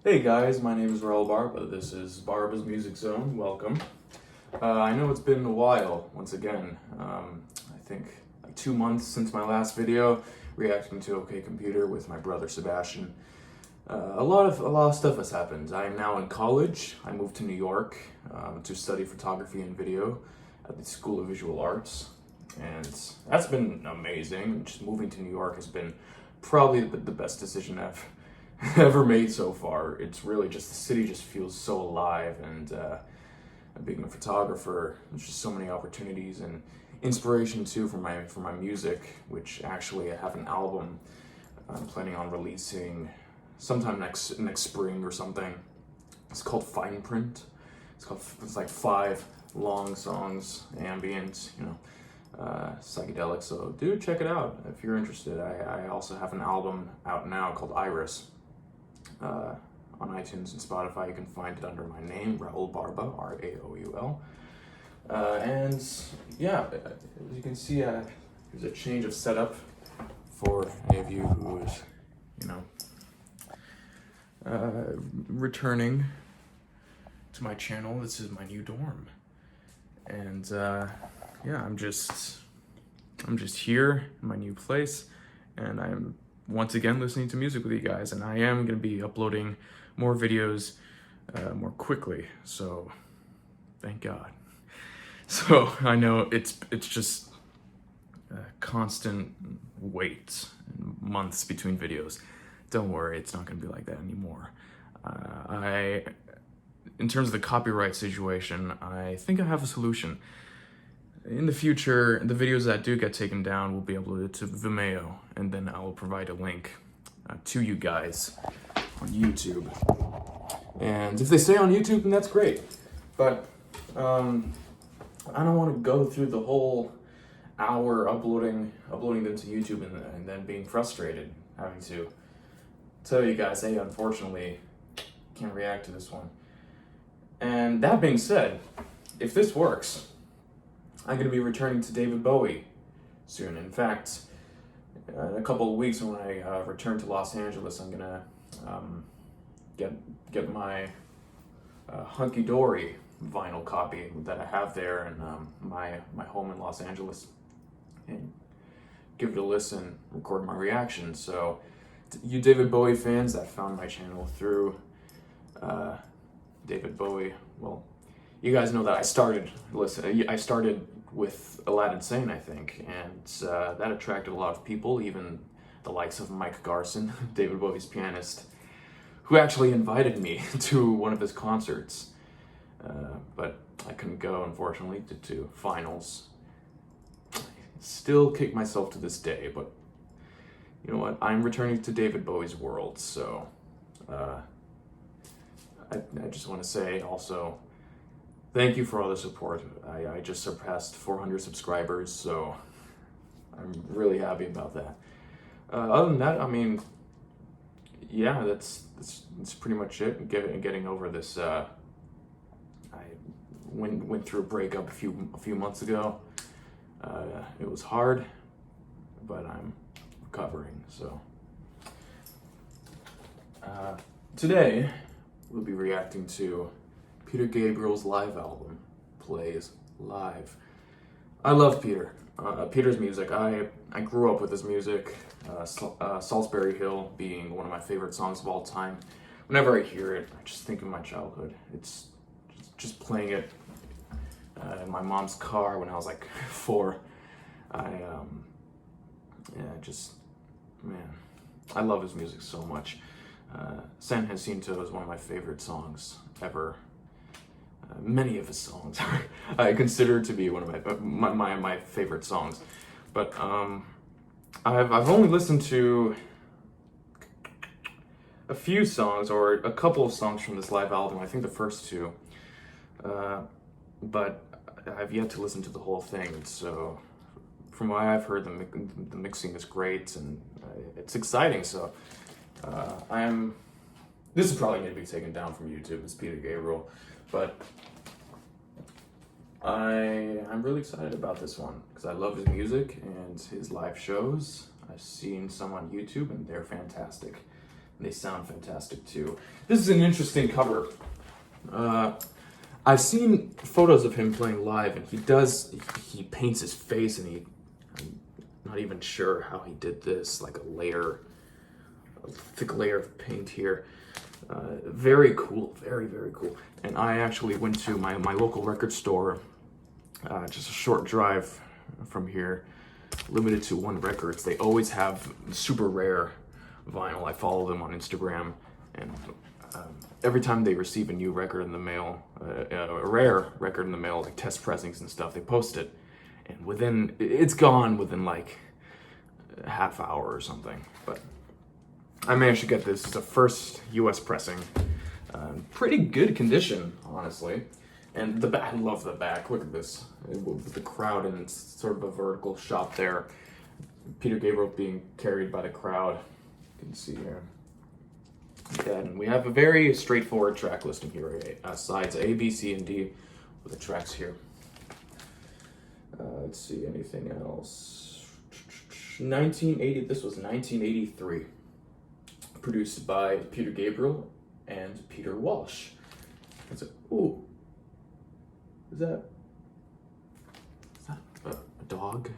Hey guys, my name is Raul Barba. This is Barba's Music Zone. Welcome. I know it's been a while, once again. I think like 2 months since my last video, reacting to OK Computer with my brother Sebastian. A lot of stuff has happened. I am now in college. I moved to New York to study photography and video at the School of Visual Arts, and that's been amazing. Just moving to New York has been probably the best decision I've ever made so far. It's really just, the city just feels so alive, and being a photographer, there's just so many opportunities and inspiration too for my music, which actually I have an album I'm planning on releasing sometime next spring or something. It's called Fine Print. It's like 5 long songs, ambient, psychedelic. So do check it out if you're interested. I also have an album out now called Iris. On iTunes and Spotify, you can find it under my name, Raul Barba, Raoul. And yeah, as you can see, there's a change of setup for any of you who is, returning to my channel. This is my new dorm, and yeah, I'm just here in my new place, and I'm once again listening to music with you guys, and I am going to be uploading more videos more quickly, so thank God. So I know it's just a constant wait and months between videos. Don't worry, it's not going to be like that anymore. In terms of the copyright situation, I think I have a solution. In the future, the videos that do get taken down will be uploaded to Vimeo, and then I will provide a link to you guys on YouTube. And if they stay on YouTube, then that's great. But I don't want to go through the whole hour uploading them to YouTube and then being frustrated, having to tell you guys, hey, unfortunately, can't react to this one. And that being said, if this works, I'm going to be returning to David Bowie soon. In fact, in a couple of weeks when I return to Los Angeles, I'm going to get my Hunky Dory vinyl copy that I have there in my home in Los Angeles, and give it a listen, record my reaction. So you David Bowie fans that found my channel through David Bowie, well, you guys know that I started with Aladdin Sane, I think, and that attracted a lot of people, even the likes of Mike Garson, David Bowie's pianist, who actually invited me to one of his concerts, but I couldn't go, unfortunately, due to finals. Still kick myself to this day, but you know what? I'm returning to David Bowie's world, so I just want to say also, thank you for all the support. I just surpassed 400 subscribers, so I'm really happy about that. Other than that, I mean, yeah, that's pretty much it. Getting over this. I went through a breakup a few months ago. It was hard, but I'm recovering. So today we'll be reacting to Peter Gabriel's live album, Plays Live. I love Peter's music. I grew up with his music, Salisbury Hill being one of my favorite songs of all time. Whenever I hear it, I just think of my childhood. It's just playing it in my mom's car when I was like 4. Man, I love his music so much. San Jacinto is one of my favorite songs ever. Many of his songs I consider to be one of my favorite songs, but I've only listened to a few songs, or a couple of songs from this live album. I think the first 2, but I've yet to listen to the whole thing. So from what I've heard, the mixing is great, and it's exciting. So this is probably going to be taken down from YouTube. It's Peter Gabriel, but I'm really excited about this one because I love his music and his live shows. I've seen some on YouTube and they're fantastic. and they sound fantastic too. This is an interesting cover. I've seen photos of him playing live, and he paints his face, and I'm not even sure how he did this, like a thick layer of paint here. Very cool, very, very cool. And I actually went to my local record store, just a short drive from here, limited to one records. They always have super rare vinyl. I follow them on Instagram, and every time they receive a new record in the mail, a rare record in the mail, like test pressings and stuff, they post it, and it's gone within like a half hour or something. But I managed to get this. It's a first U.S. pressing. Pretty good condition, honestly. And the back, I love the back. Look at this. With the crowd, and it's sort of a vertical shot there. Peter Gabriel being carried by the crowd. You can see here. And we have a very straightforward track listing here. Sides A, B, C, and D with the tracks here. Let's see, anything else? 1980. This was 1983. Produced by Peter Gabriel and Peter Walsh. Ooh. Is that a dog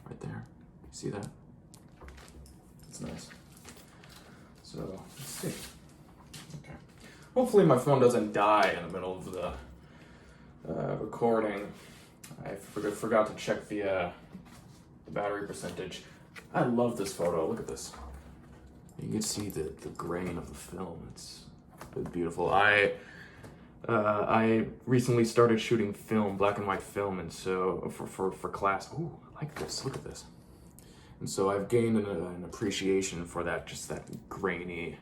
right there? See that? That's nice. So, let's see. Okay. Hopefully my phone doesn't die in the middle of the recording. I forgot to check the battery percentage. I love this photo. Look at this. You can see the grain of the film. It's beautiful. I recently started shooting film, black and white film, and so for class. Ooh, I like this. Look at this. And so I've gained an appreciation for that, just that grainy,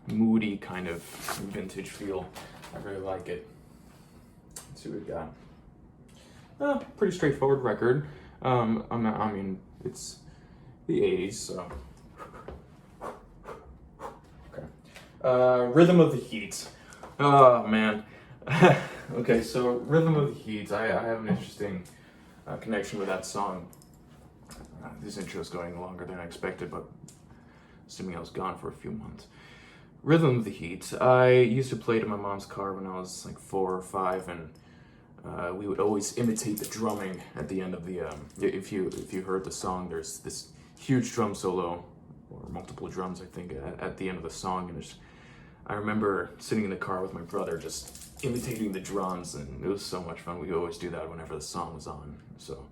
moody kind of vintage feel. I really like it. Let's see what we got. Pretty straightforward record. I mean, it's the 80s, so. Okay. Rhythm of the Heat. Oh, man. Okay, so Rhythm of the Heat. I have an interesting connection with that song. This intro is going longer than I expected, but assuming I was gone for a few months. Rhythm of the Heat. I used to play it in my mom's car when I was like 4 or 5, and we would always imitate the drumming at the end of the. If you heard the song, there's this huge drum solo, or multiple drums, I think, at the end of the song, and I remember sitting in the car with my brother just imitating the drums, and it was so much fun. We always do that whenever the song was on. So,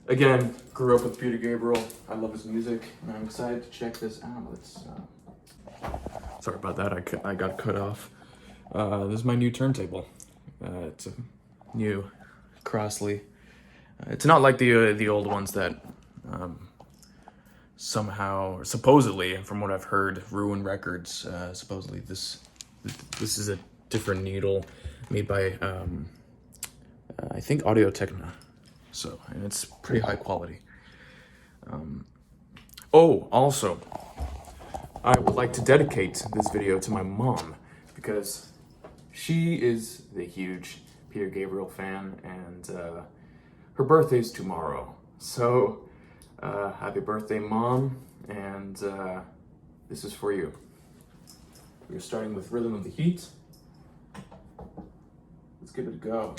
again, grew up with Peter Gabriel. I love his music, and I'm excited to check this out. Sorry about that. I got cut off. This is my new turntable. It's a new Crossley. It's not like the old ones that somehow, or supposedly, from what I've heard, ruin records. Supposedly, this is a different needle made by I think Audio-Technica. So, and it's pretty high quality. Also, I would like to dedicate this video to my mom, because she is the huge Peter Gabriel fan, and her birthday's tomorrow. So, happy birthday, Mom, and this is for you. We're starting with Rhythm of the Heat. Let's give it a go.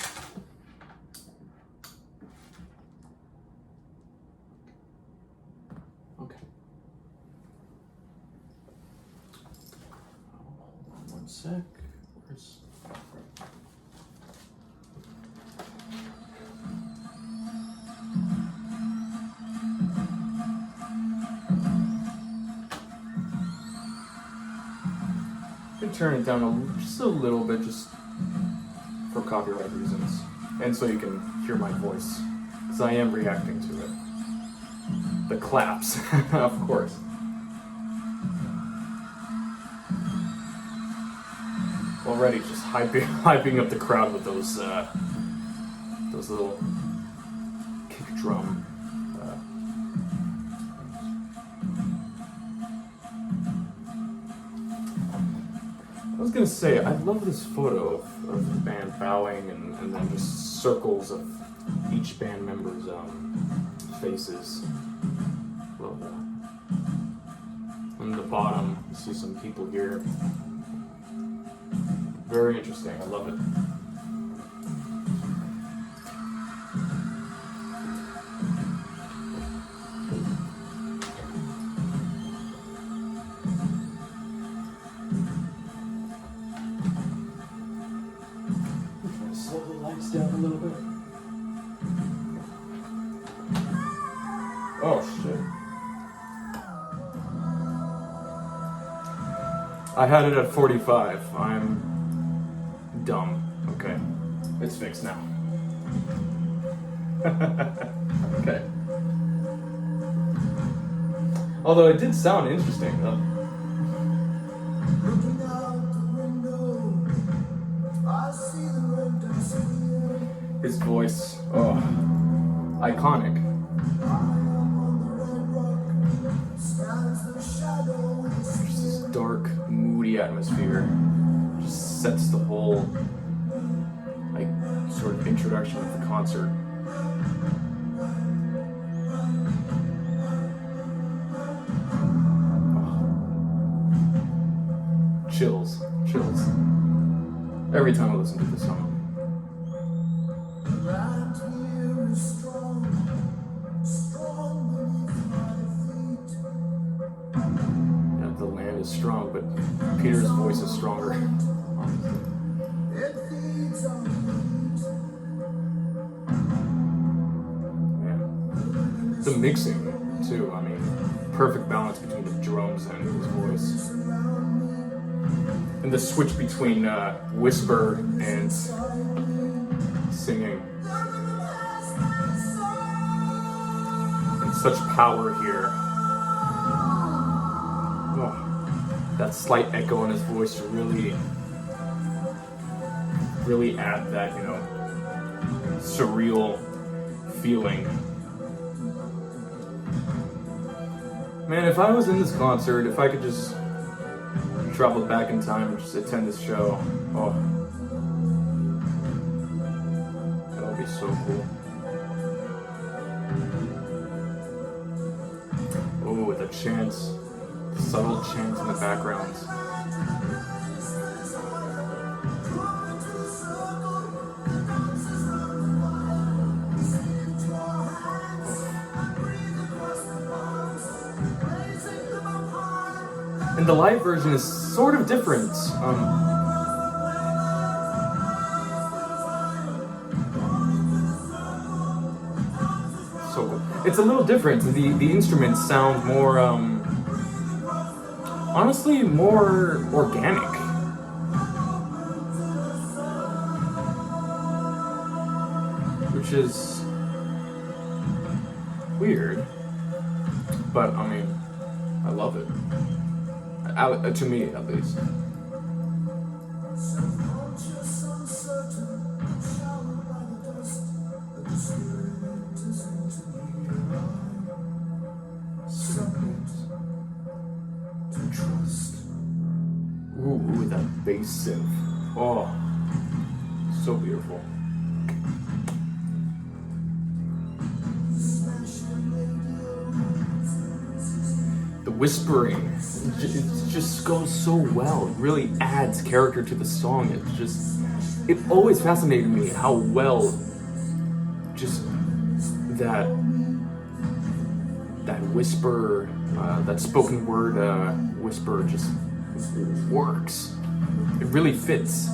Okay. Hold on one sec. Where's... turn it down just a little bit, just for copyright reasons, and so you can hear my voice, because I am reacting to it. The claps, of course. Already just hyping up the crowd with those little kick drum. I was gonna say, I love this photo of the band bowing and then just circles of each band member's faces. Love that. from the bottom, you see some people here. Very interesting, I love it. Slow the lights down a little bit. Oh shit. I had it at 45. I'm dumb. Okay. It's fixed now. Okay. Although it did sound interesting though. His voice, oh, iconic. Just this dark, moody atmosphere just sets the whole, like, sort of introduction of the concert. Oh. Chills. Every time I listen to this song. Yeah, the land is strong, but Peter's voice is stronger. Yeah. The mixing, too, I mean, perfect balance between the drums and his voice. And the switch between whisper and singing. And such power here. Oh, that slight echo in his voice to really add that, you know, surreal feeling. Man, if I was in this concert, if I could just travel back in time and just attend this show, oh, that would be so cool. Oh, the chants, the subtle chants in the background. And the live version is sort of different. So it's a little different. The instruments sound more, honestly, more organic. Which is weird, but I mean, I love it. To me, at least. Ooh, that bass synth. Oh, so beautiful. The whispering, it just goes so well. It really adds character to the song. It always fascinated me how well just that whisper, that spoken word whisper just works. It really fits.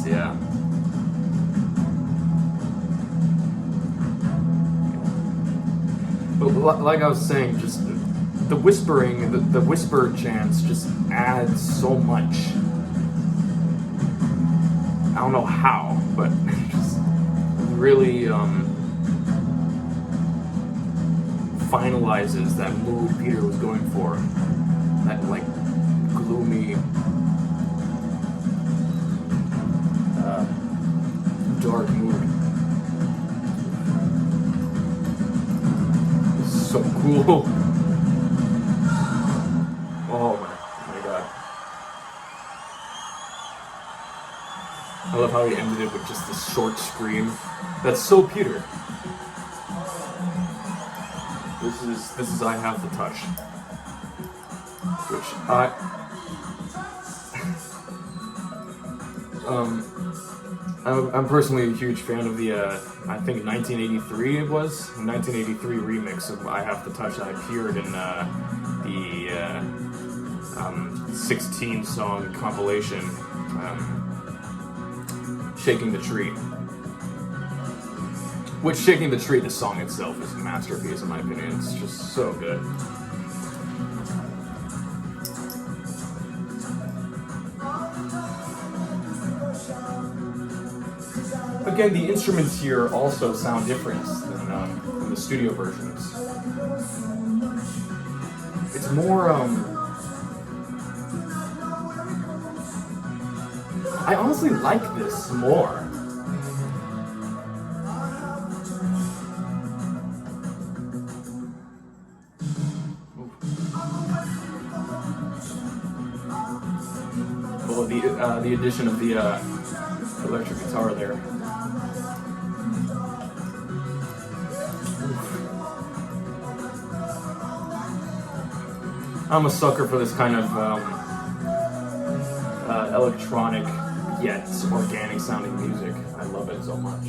Yeah. But like I was saying, just the whispering, the whisper chants just adds so much. I don't know how, but it just really finalizes that mood Peter was going for. That, like, gloomy, dark mood. It's so cool. Oh my god. I love how he ended it with just this short scream. That's so Peter. This is I Have the Touch, which I'm personally a huge fan of the I think 1983 it was 1983 remix of I Have the Touch that appeared in the 16 song compilation Shaking the Tree. Which Shaking the Tree, the song itself, is a masterpiece in my opinion. It's just so good. Again, the instruments here also sound different than the studio versions. It's more, I honestly like this more. Well, the addition of the electric guitar there. I'm a sucker for this kind of electronic yet organic sounding music. I love it so much.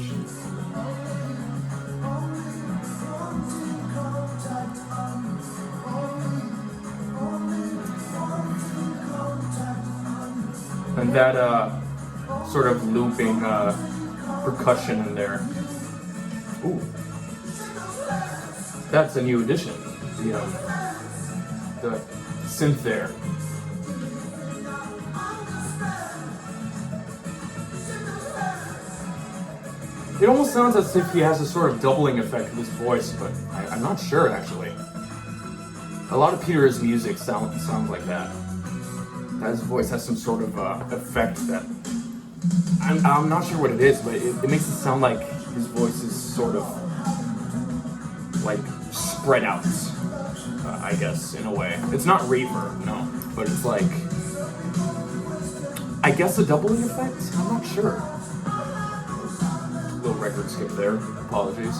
And that sort of looping percussion in there. Ooh, that's a new addition. The synth there. It almost sounds as if he has a sort of doubling effect with his voice, but I'm not sure actually. A lot of Peter's music sounds like that. His voice has some sort of effect that I'm not sure what it is, but it makes it sound like his voice is sort of like spread out. I guess in a way, it's not reverb, no, but it's like I guess a doubling effect. I'm not sure. Little record skip there. Apologies.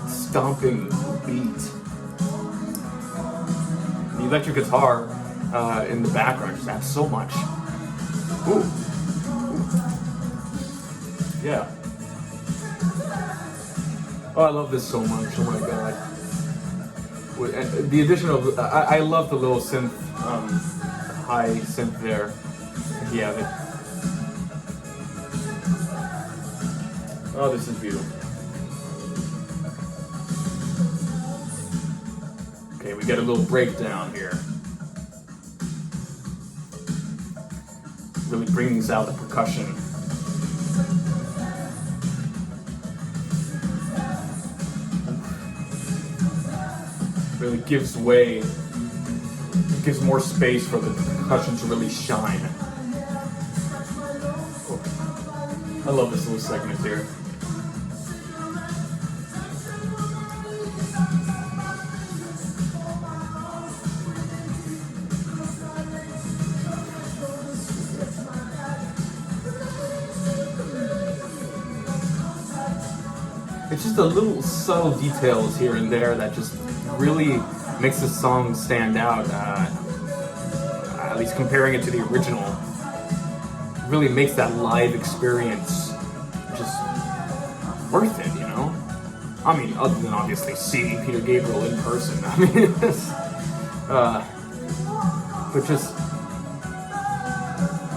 Stomping beat. The electric guitar in the background just adds so much. Ooh. Yeah. Oh, I love this so much. Oh my god. The addition of I love the little synth, high synth there. If you have it. Oh, this is beautiful. Okay, we get a little breakdown here. Really brings out the percussion. Really gives way, gives more space for the percussion to really shine. Oh, I love this little segment here. It's just the little subtle details here and there that just really makes the song stand out. At least comparing it to the original, really makes that live experience just worth it, you know? I mean, other than obviously seeing Peter Gabriel in person. I mean, but just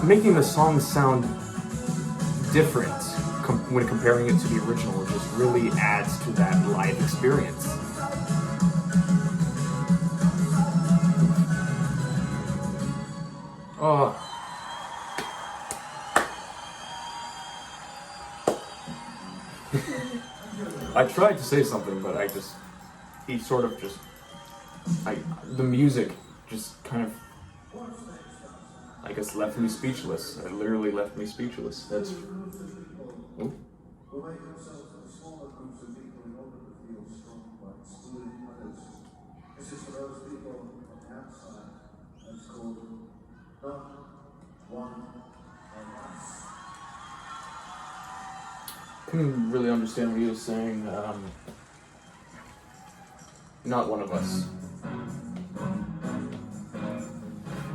making the song sound different when comparing it to the original just really adds to that live experience. Oh. I tried to say something, but he sort of just, the music just kind of, I guess, left me speechless. It literally left me speechless. That's. Oh. is for those people on the outside. It's called Not One of Us. Couldn't really understand what he was saying. Not one of us.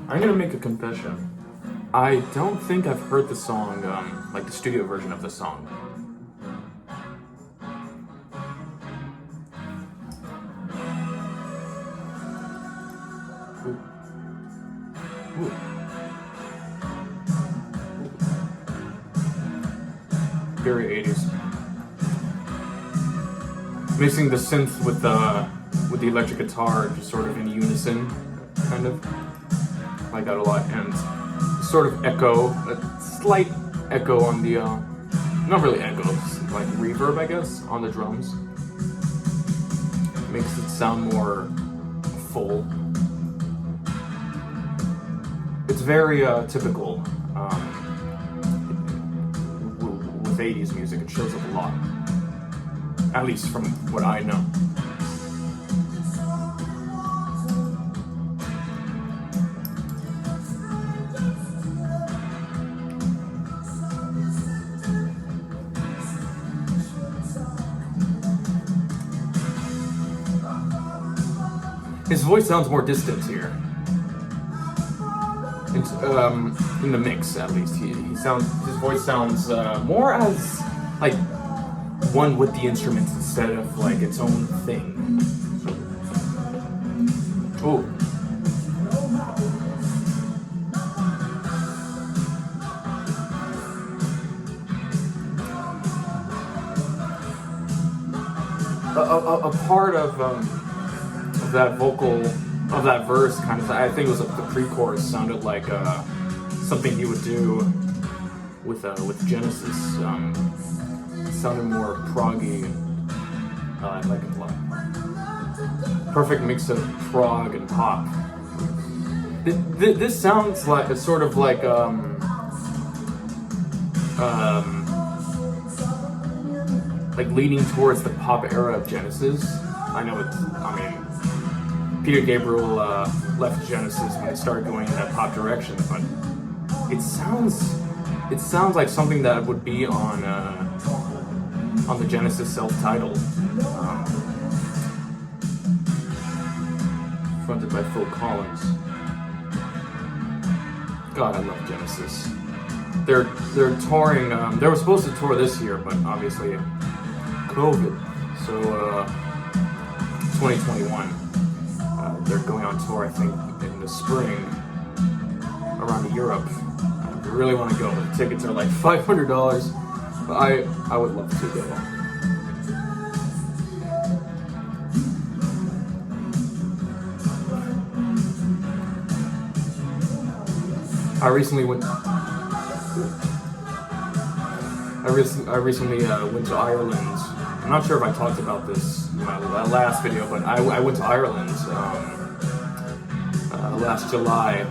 I'm gonna make a confession. I don't think I've heard the song, like the studio version of the song. Ooh. Ooh. Very 80s. Mixing the synth with the electric guitar, just sort of in unison, kind of. I like that a lot, and sort of echo, a slight echo on the, not really echo, like reverb, I guess, on the drums. Makes it sound more full. It's very typical with 80s music. It shows up a lot, at least from what I know. His voice sounds more distant here. In the mix, at least, his voice sounds more as like one with the instruments instead of like its own thing. Ooh. A part of that vocal, of that verse, kind of, I think it was the pre-chorus, sounded like something he would do with Genesis. It sounded more proggy. I like it a lot. Perfect mix of prog and pop. This sounds like a sort of like leaning towards the pop era of Genesis. I know Peter Gabriel left Genesis when they started going in that pop direction, but it sounds like something that would be on the Genesis self-titled, fronted by Phil Collins. God, I love Genesis. They're touring. They were supposed to tour this year, but obviously COVID. So 2021. They're going on tour, I think, in the spring around Europe. I really want to go. The tickets are like $500, but I would love to go. I recently went to Ireland. I'm not sure if I talked about this in my last video, but I went to Ireland last July.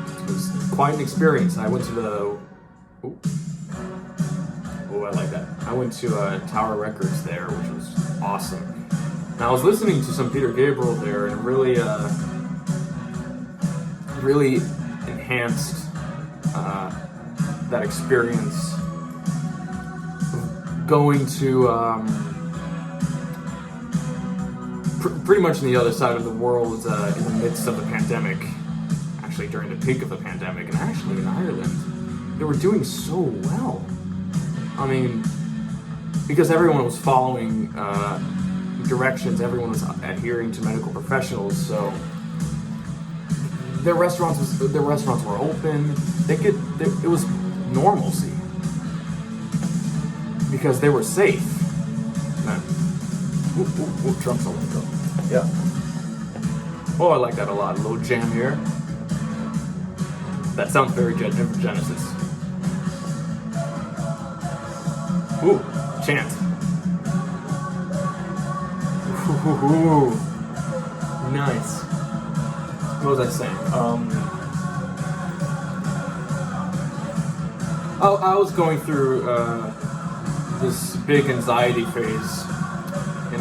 It was quite an experience. I went to the... I like that. I went to Tower Records there, which was awesome. And I was listening to some Peter Gabriel there, and really enhanced that experience. Going to pretty much on the other side of the world in the midst of the pandemic, actually during the peak of the pandemic, and actually in Ireland, they were doing so well. I mean, because everyone was following directions, everyone was adhering to medical professionals, so their restaurants were open. It was normalcy. Because they were safe. Man. Trump's a little. Yeah. Oh, I like that a lot. A little jam here. That sounds very Genesis. Ooh, chant. Ooh, nice. What was I saying? I was going through this big anxiety phase in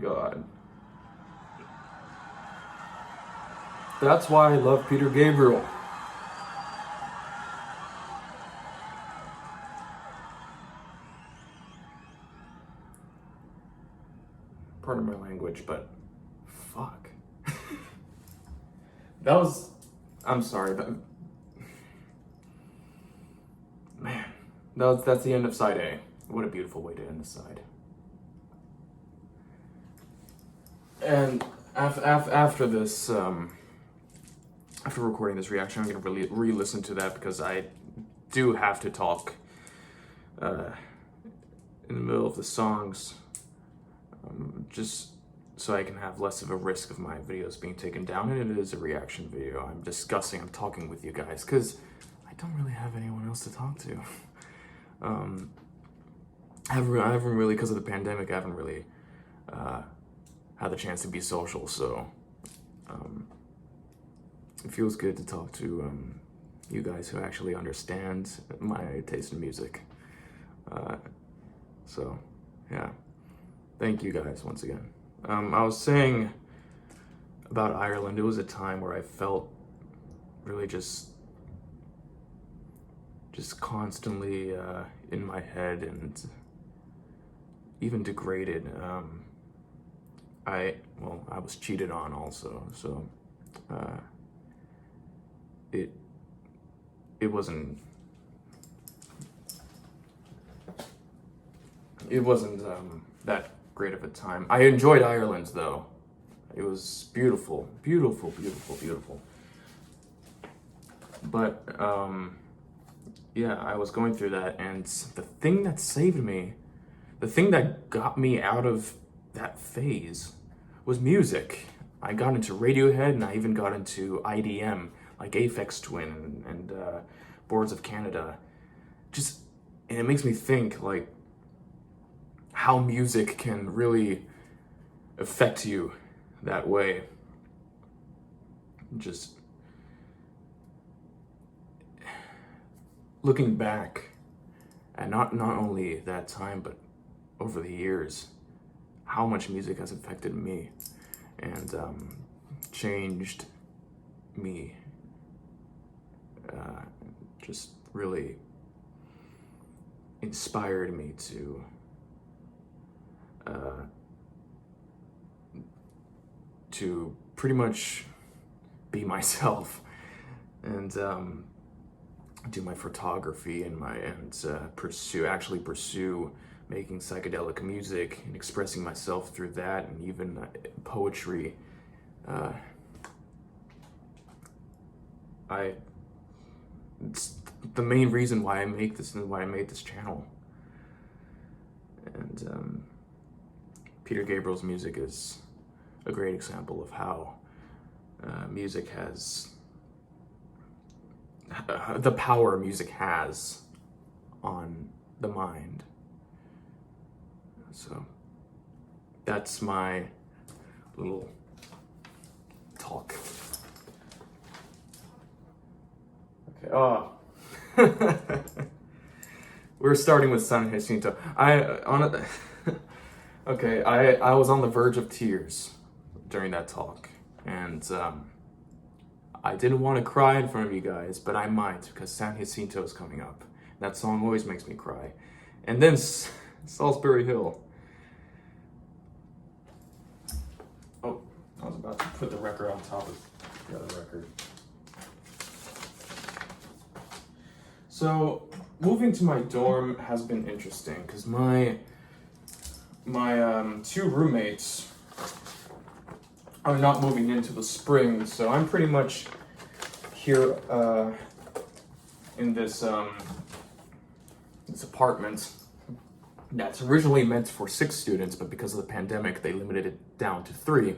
god. That's why I love Peter Gabriel. Pardon my language, but fuck. I'm sorry, but man, that's the end of side A. What a beautiful way to end the side. And after this, after recording this reaction, I'm gonna really re-listen to that because I do have to talk in the middle of the songs, just so I can have less of a risk of my videos being taken down. And it is a reaction video. I'm talking with you guys because I don't really have anyone else to talk to. I haven't really, because of the pandemic, I haven't really had the chance to be social, so it feels good to talk to you guys who actually understand my taste in music. So, yeah. Thank you guys once again. I was saying about Ireland, it was a time where I felt really just constantly in my head and even degraded. I was cheated on also, so it wasn't that great of a time. I enjoyed Ireland though. It was beautiful, beautiful, beautiful, beautiful. But yeah, I was going through that, and the thing that saved me, the thing that got me out of that phase was music. I got into Radiohead, and I even got into IDM, like Aphex Twin and Boards of Canada. And it makes me think, like, how music can really affect you that way. Just looking back at not only that time, but over the years, how much music has affected me and changed me, just really inspired me to pretty much be myself and do my photography and pursue making psychedelic music and expressing myself through that, and even poetry. It's the main reason why I make this and why I made this channel. And Peter Gabriel's music is a great example of how music has the power music has on the mind. So that's my little talk. Okay. We're starting with San Jacinto. Okay, I was on the verge of tears during that talk, and I didn't want to cry in front of you guys, but I might, because San Jacinto is coming up. That song always makes me cry. And then Salisbury Hill. Oh, I was about to put the record on top of the other record. So, moving to my dorm has been interesting, because my two roommates are not moving into the spring, so I'm pretty much here in this apartment that's originally meant for 6 students, but because of the pandemic, they limited it down to 3.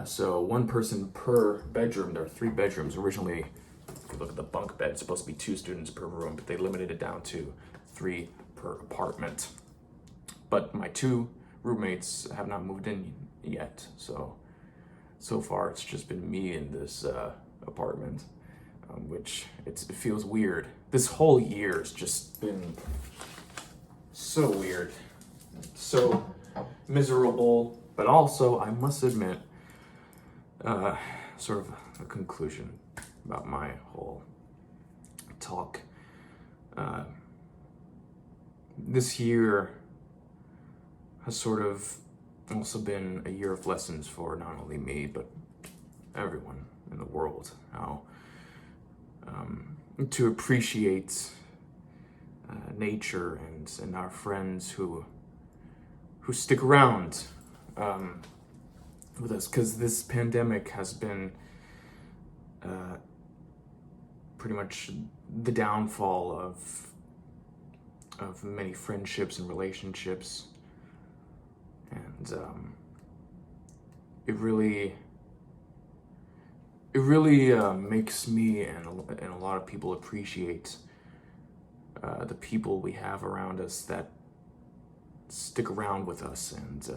So one person per bedroom. There are 3 bedrooms. Originally, if you look at the bunk bed, it's supposed to be 2 students per room, but they limited it down to 3 per apartment. But my 2 roommates have not moved in yet, so far it's just been me in this apartment, which it feels weird. This whole year has just been so weird, so miserable, But also, I must admit, sort of a conclusion about my whole talk. This year has sort of also been a year of lessons for not only me, but everyone in the world. How to appreciate nature and our friends who stick around with us, because this pandemic has been pretty much the downfall of many friendships and relationships, and it really makes me and a lot of people appreciate the people we have around us that stick around with us and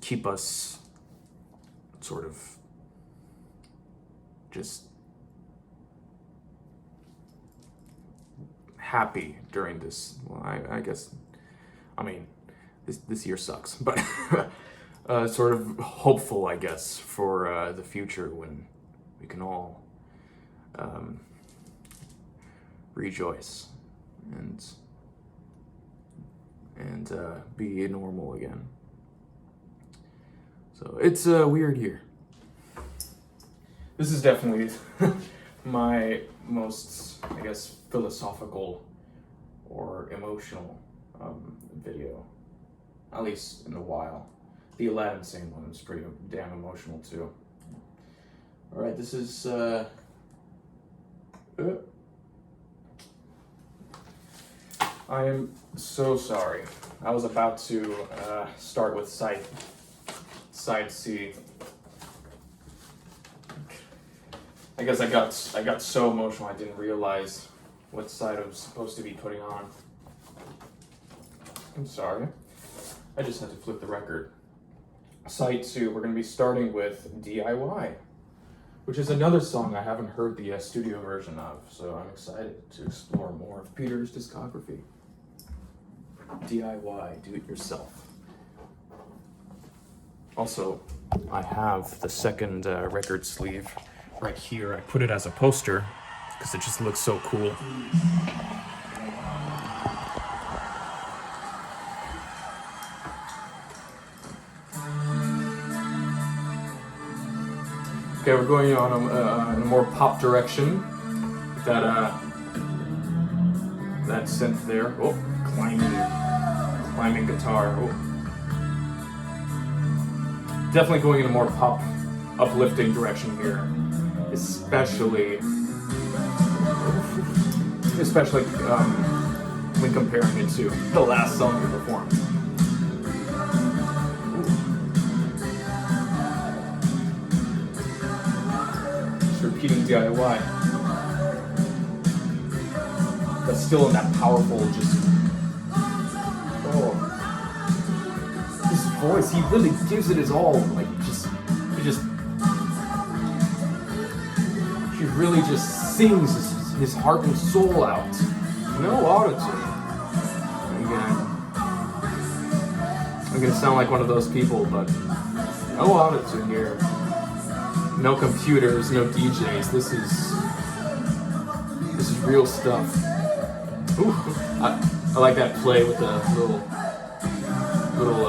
keep us sort of just happy during this. Well, I guess, I mean, this year sucks, but sort of hopeful, I guess, for the future when we can all rejoice and be normal again. So it's a weird year. This is definitely my most, I guess, philosophical or emotional video, at least in a while. The Aladdin Sane one was pretty damn emotional too. All right, this is I am so sorry. I was about to start with side C. I guess I got so emotional I didn't realize what side I was supposed to be putting on. I'm sorry. I just had to flip the record. Side 2, we're going to be starting with DIY, which is another song I haven't heard the studio version of, so I'm excited to explore more of Peter's discography. DIY, do it yourself. Also, I have the second record sleeve right here. I put it as a poster because it just looks so cool. Okay, we're going on a more pop direction. That synth there. Oh, climbing guitar. Oh. Definitely going in a more pop, uplifting direction here, especially when comparing it to the last song we performed. Just repeating DIY, but still in that powerful, his voice, he really gives it his all. Like, he really just sings his heart and soul out. No auto-tune. I'm gonna sound like one of those people, but no auto-tune here. No computers, no DJs. This is real stuff. Ooh, I like that play with the little,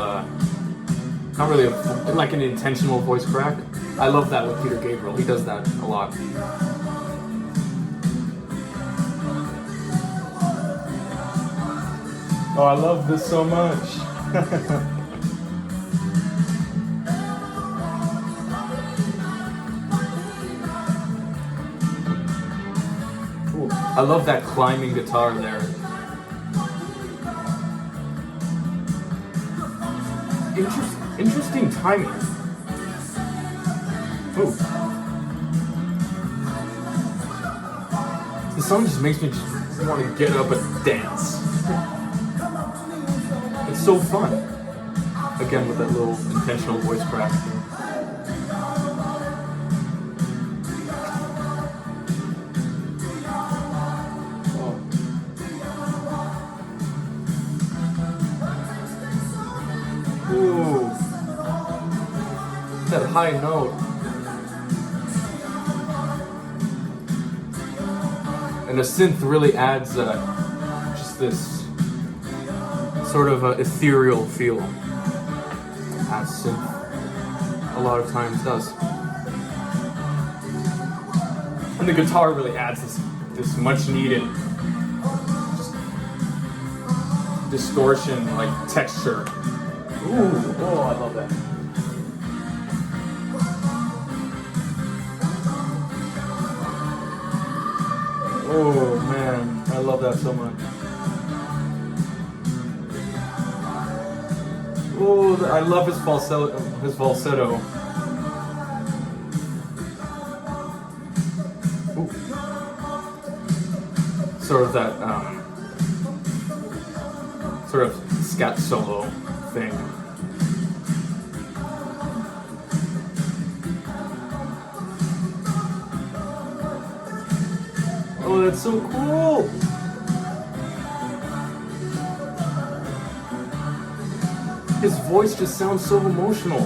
not really like an intentional voice crack. I love that with Peter Gabriel. He does that a lot. Oh, I love this so much. Ooh, I love that climbing guitar there. Interesting timing. Oh. The song just makes me just want to get up and dance. It's so fun. Again, with that little intentional voice crack. Oh. Ooh. that high note. And the synth really adds just this sort of ethereal feel, as synth a lot of times does. And the guitar really adds this much needed distortion, like texture. Ooh, oh, I love that. Oh man, I love that so much. Oh, I love his falsetto. Ooh. Sort of that sort of scat solo thing. Oh, that's so cool! His voice just sounds so emotional.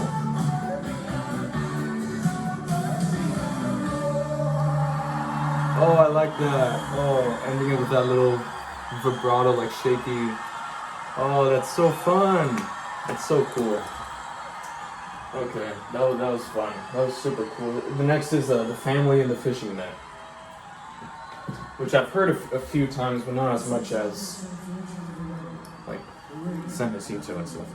Oh, I like that. Oh, ending it with that little vibrato, like shaky. Oh, that's so fun. That's so cool. Okay, that was fun. That was super cool. The next is The Family in the Fishing Net, which I've heard a few times, but not as much as like Send Us You To and stuff.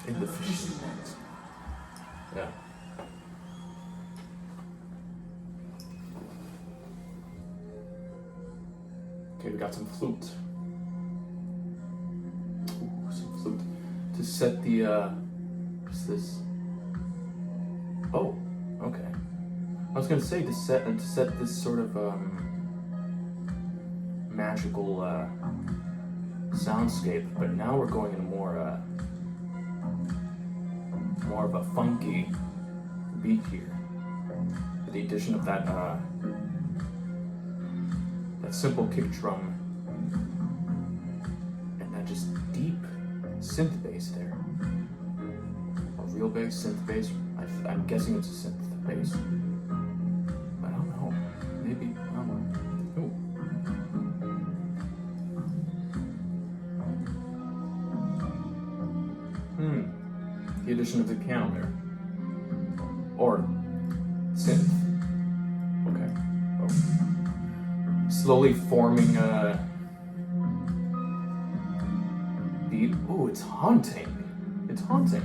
In the Fishing Net. Yeah. Okay, we got some flute. Ooh, some flute to set the what's this? Oh, okay. I was gonna say to set this sort of magical soundscape, but now we're going in more of a funky beat here. With the addition of that simple kick drum and that just deep synth bass there. A real bass, synth bass. I'm guessing it's a synth bass. But I don't know. Maybe. I don't know. Ooh. The addition of the piano there. Or synth. Okay. Oh. Slowly forming beat. Oh, it's haunting. It's haunting.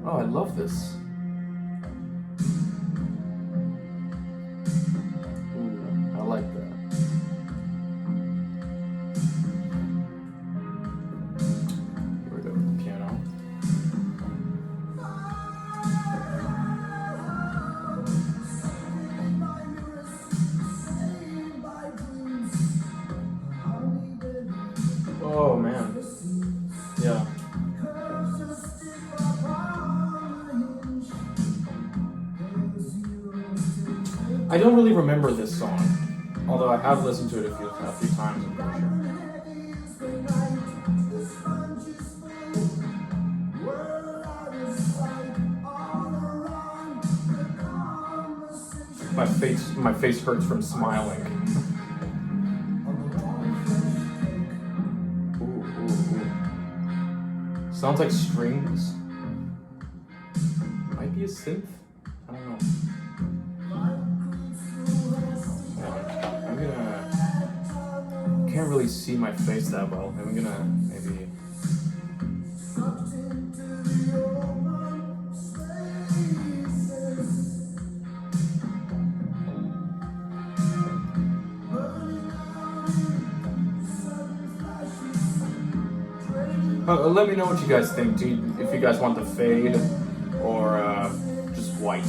Oh, I love this. Ooh, I like that. Here we go with the piano. Oh man. Yeah. I don't really remember this song, although I have listened to it a few times, I'm pretty sure. My face hurts from smiling. Sounds like strings. Might be a synth. I don't know. Can't really see my face that well. I'm gonna maybe. Let me know what you guys think. If you guys want the fade or just white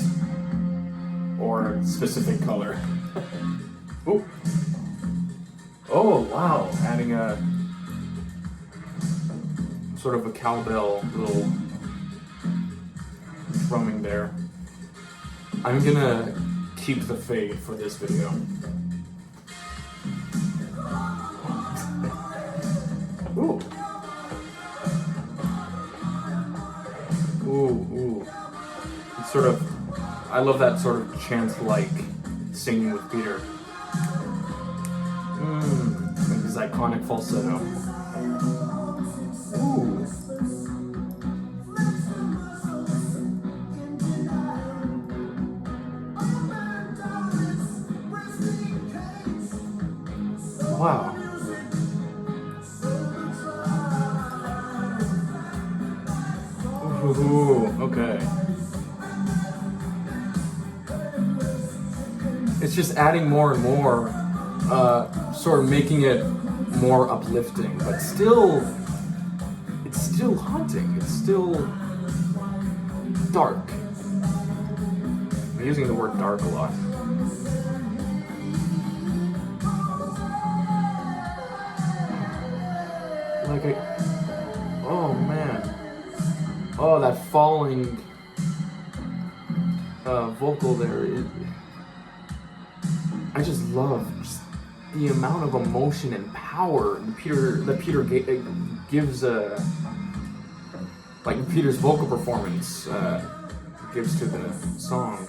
or specific color. Ooh. Oh wow! Adding a sort of a cowbell little drumming there. I'm gonna keep the fade for this video. Ooh. sort of, I love that sort of chant-like singing with Peter. And his iconic falsetto. Ooh. Wow. Ooh, okay. It's just adding more and more, sort of making it more uplifting, but still, it's still haunting. It's still dark. I'm using the word dark a lot. Like oh man. Oh, that falling vocal there. I just love just the amount of emotion and power that Peter gives, like Peter's vocal performance gives to the song,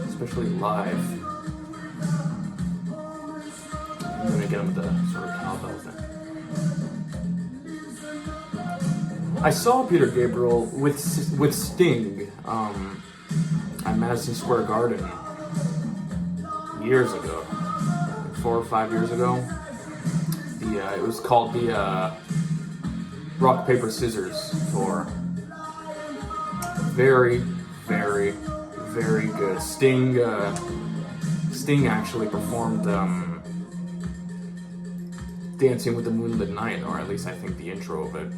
especially live. I'm gonna get him the sort of cowbell thing. I saw Peter Gabriel with Sting at Madison Square Garden years ago, 4 or 5 years ago. It was called the Rock, Paper, Scissors tour. Very, very, very good. Sting actually performed Dancing with the Moonlit Night, or at least I think the intro of it.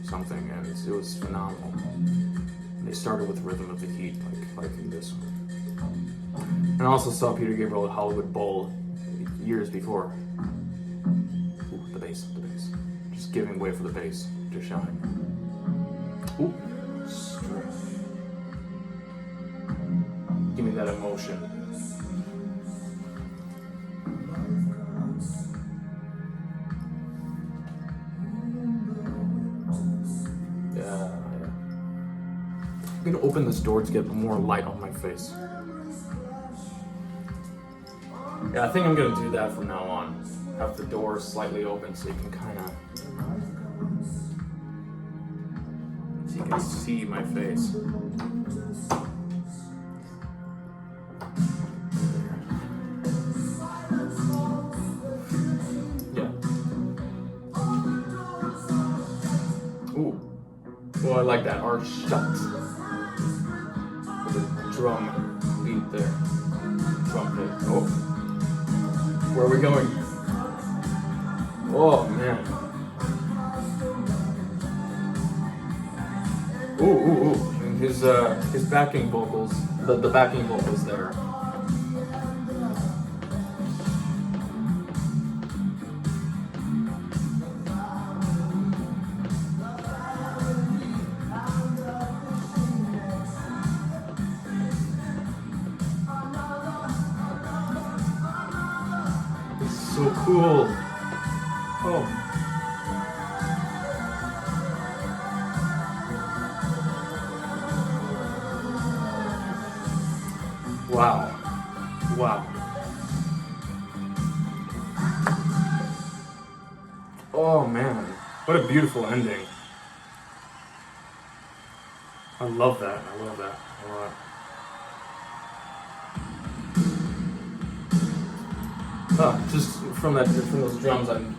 Something, and it was phenomenal. And they started with Rhythm of the Heat, like in this one. And I also saw Peter Gabriel at Hollywood Bowl years before. Ooh, the bass. Just giving way for the bass to shine. Ooh, give me that emotion. I'm gonna open this door to get more light on my face. Yeah, I think I'm gonna do that from now on. Have the door slightly open so you can see my face. Yeah. Ooh. Oh, I like that. Our shut. Drum beat there. Drum hit. Oh. Where are we going? Oh man. Ooh. And his backing vocals, the backing vocals there. So cool. Oh. Wow. Oh man. What a beautiful ending. I love that a lot. Oh, just from those drums, I'm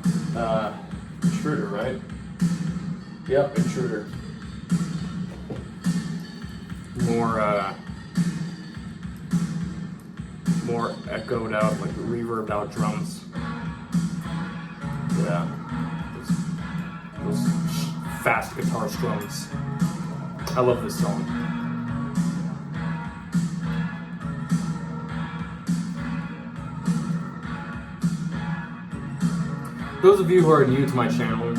Intruder, right? Yep, Intruder. More echoed out, like reverbed out drums. Yeah, those fast guitar strums. I love this song. Those of you who are new to my channel,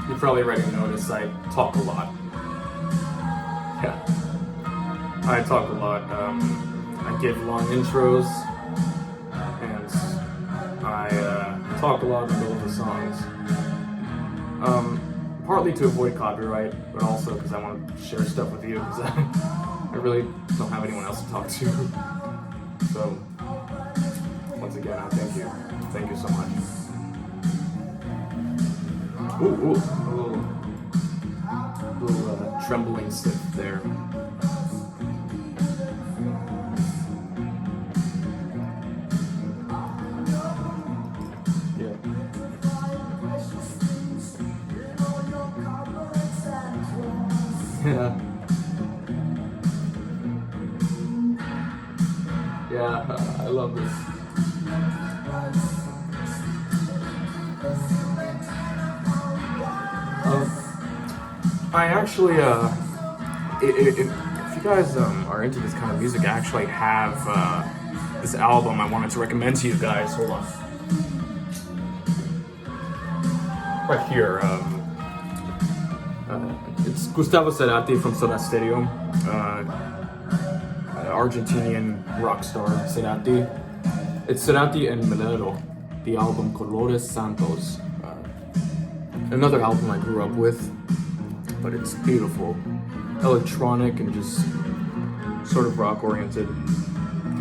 you probably already noticed I talk a lot. Yeah, I talk a lot. I give long intros, and I talk a lot in the middle of the songs. Partly partly to avoid copyright, but also because I want to share stuff with you, because I really don't have anyone else to talk to. So, once again, I thank you. Thank you so much. Ooh, a little trembling sip there. Yeah. Yeah, I love this. I actually, if you guys are into this kind of music, I actually have this album I wanted to recommend to you guys. Hold on. Right here. It's Gustavo Cerati from Soda Stereo, Argentinian rock star Cerati. It's Cerati and Melero, the album Colores Santos. Another album I grew up with, but it's beautiful. Electronic and just sort of rock oriented.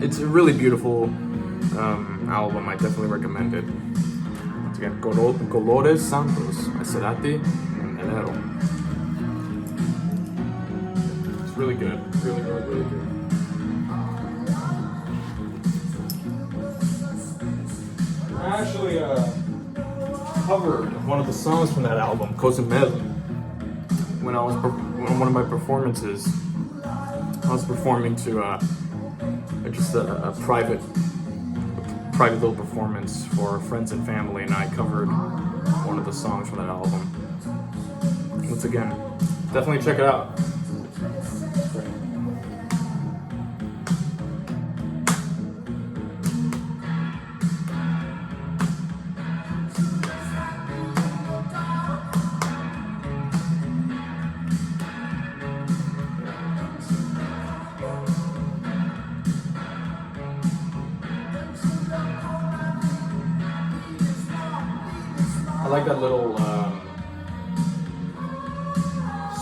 It's a really beautiful album. I definitely recommend it. Once again, Colores Santos by Cerati and Melero. It's really good. Really good. I actually covered one of the songs from that album, Cozumel, when I was on one of my performances. I was performing to just a private little performance for friends and family, and I covered one of the songs from that album. Once again, definitely check it out. I like that little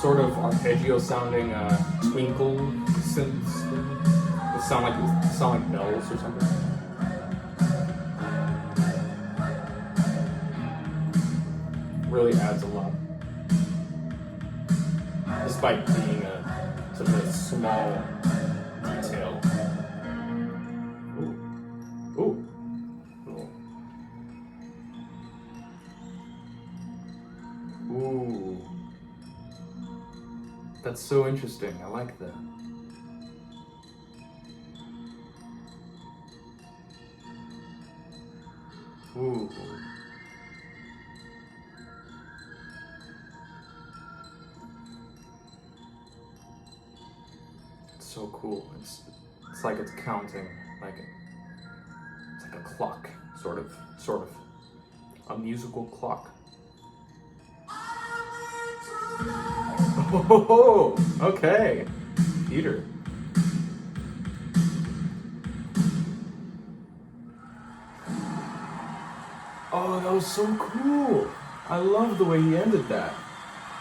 sort of arpeggio sounding twinkle synths. It sound like bells or something. Really adds a lot, despite being such a small detail. Ooh. Ooh, that's so interesting. I like that. Ooh. It's so cool. It's like it's counting, it's like a clock, sort of, a musical clock. Oh, okay, Peter. Oh, that was so cool. I love the way he ended that.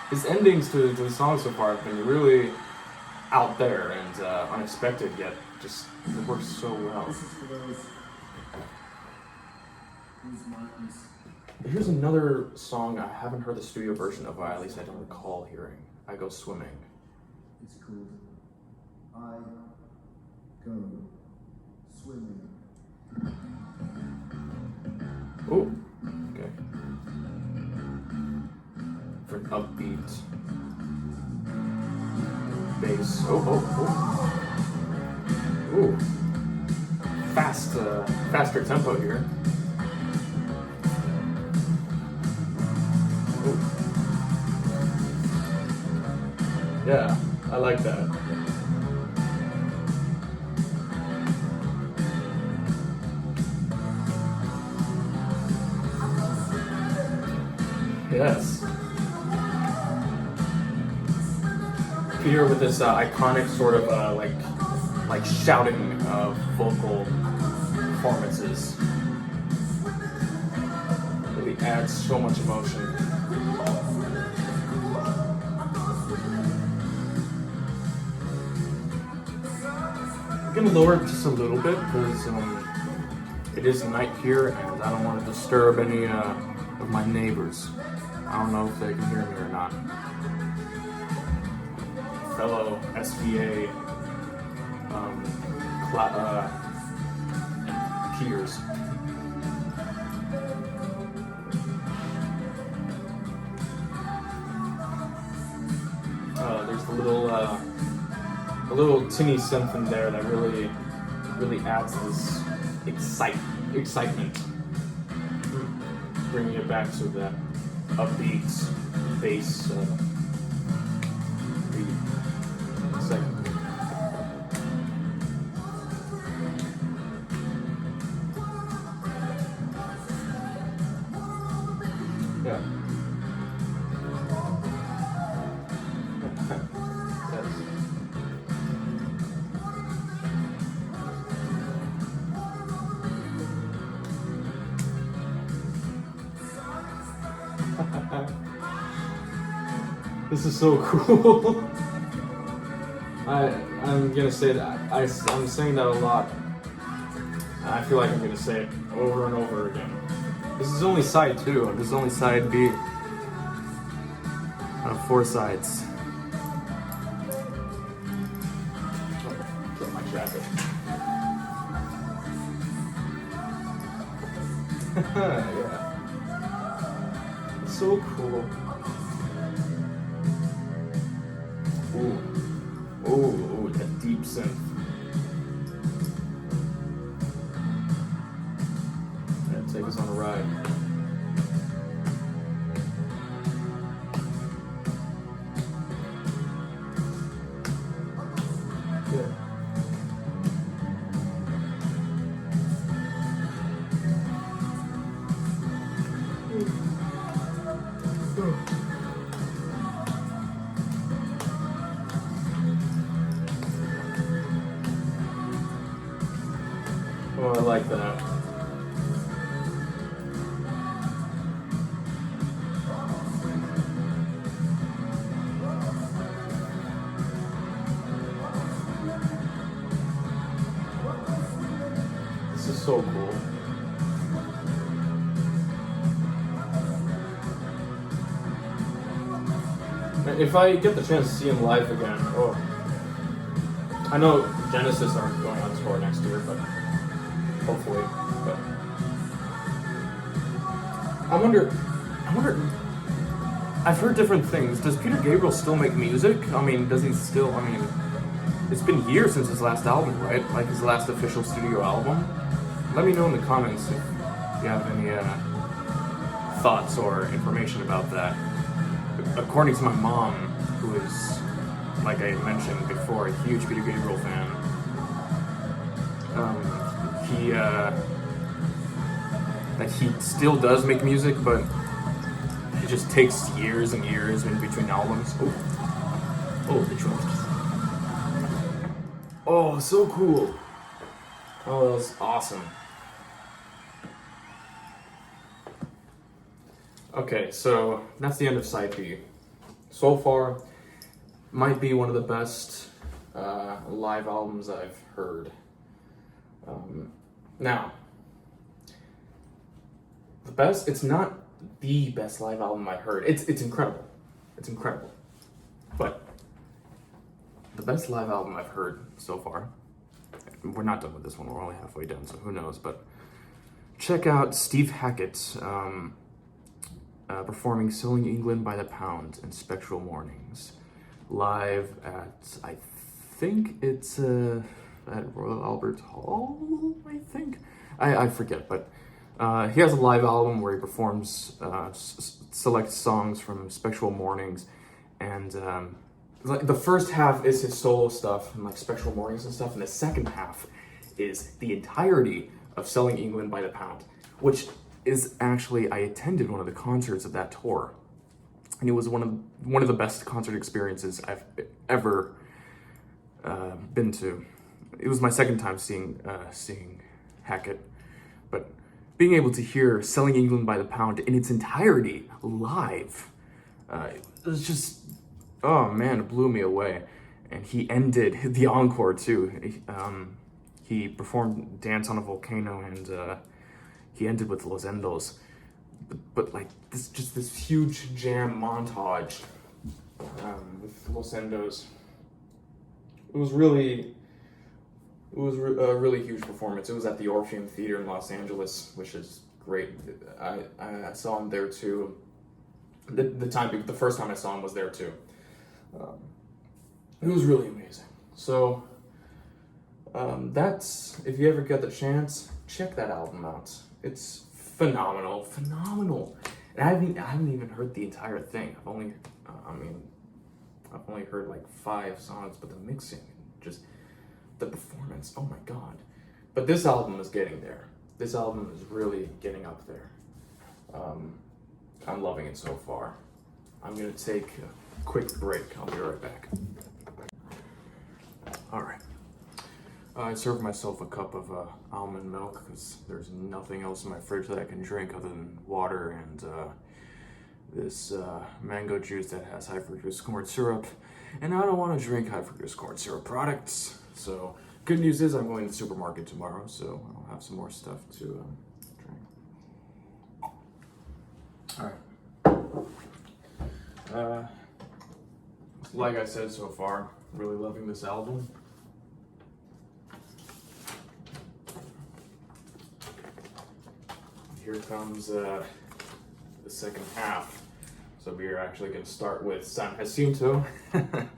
His endings to the song so far have been really out there and unexpected, yet just it works so well. This is for those whose minds. Here's another song I haven't heard the studio version of, or at least I don't recall hearing. I Go Swimming. It's called I Go Swimming. Oh, okay. For an upbeat bass. Ooh. Faster tempo here. Ooh. Yeah, I like that. Yes. Peter with this iconic sort of like shouting vocal performances really adds so much emotion. I'm gonna lower it just a little bit because it is night here and I don't want to disturb any of my neighbors. I don't know if they can hear me or not. Fellow SVA peers. There's a little tinny synth in there that really adds this excitement, bringing it back to that upbeat bass beat segment. Yeah. This is so cool. I'm gonna say that. I'm saying that a lot. I feel like I'm gonna say it over and over again. This is only side 2. This is only side B. 4 sides. Get my jacket. Yeah. It's so cool. Ooh, that deep synth. Yeah, take us on a ride. Yeah. Oh, I like that. This is so cool. If I get the chance to see him live again, oh, I know Genesis aren't going on tour next year, but hopefully. But I wonder. I've heard different things. Does Peter Gabriel still make music? I mean, does he still? I mean, it's been years since his last album, right? Like his last official studio album. Let me know in the comments if you have any thoughts or information about that. According to my mom, who is, like I mentioned before, a huge Peter Gabriel fan, he still does make music, but it just takes years and years in between albums. Oh, the drums. Oh, so cool. Oh, that was awesome. Okay, so that's the end of side B. So far, might be one of the best live albums I've heard. Now, the best, it's not the best live album I've heard. It's incredible. It's incredible. But the best live album I've heard so far, we're not done with this one, we're only halfway done, so who knows, but check out Steve Hackett performing Selling England by the Pound in Spectral Mornings, live at, I think it's at Royal Albert Hall, I think? I forget, but he has a live album where he performs select songs from Spectral Mornings, and like the first half is his solo stuff and like Spectral Mornings and stuff, and the second half is the entirety of Selling England by the Pound, which is actually, I attended one of the concerts of that tour, and it was one of the best concert experiences I've ever been to. It was my second time seeing Hackett, but being able to hear Selling England by the Pound in its entirety live, it was just, oh man, it blew me away. And he ended the encore too. he performed Dance on a Volcano, and he ended with Los Endos. But like this huge jam montage with Los Endos. It was a really huge performance. It was at the Orpheum Theater in Los Angeles, which is great. I saw him there too. The first time I saw him was there too. It was really amazing. So that's, if you ever get the chance, check that album out. It's phenomenal. And I haven't even heard the entire thing. I've only heard like 5 songs, but the mixing, just the performance, oh my god. But this album is getting there. This album is really getting up there. I'm loving it so far. I'm gonna take a quick break. I'll be right back. All right. I served myself a cup of almond milk because there's nothing else in my fridge that I can drink other than water and this mango juice that has high fructose corn syrup. And I don't want to drink high fructose corn syrup products. So good news is I'm going to the supermarket tomorrow, so I'll have some more stuff to drink. All right. Like I said so far, really loving this album. Here comes the second half. So we are actually going to start with San Jacinto, and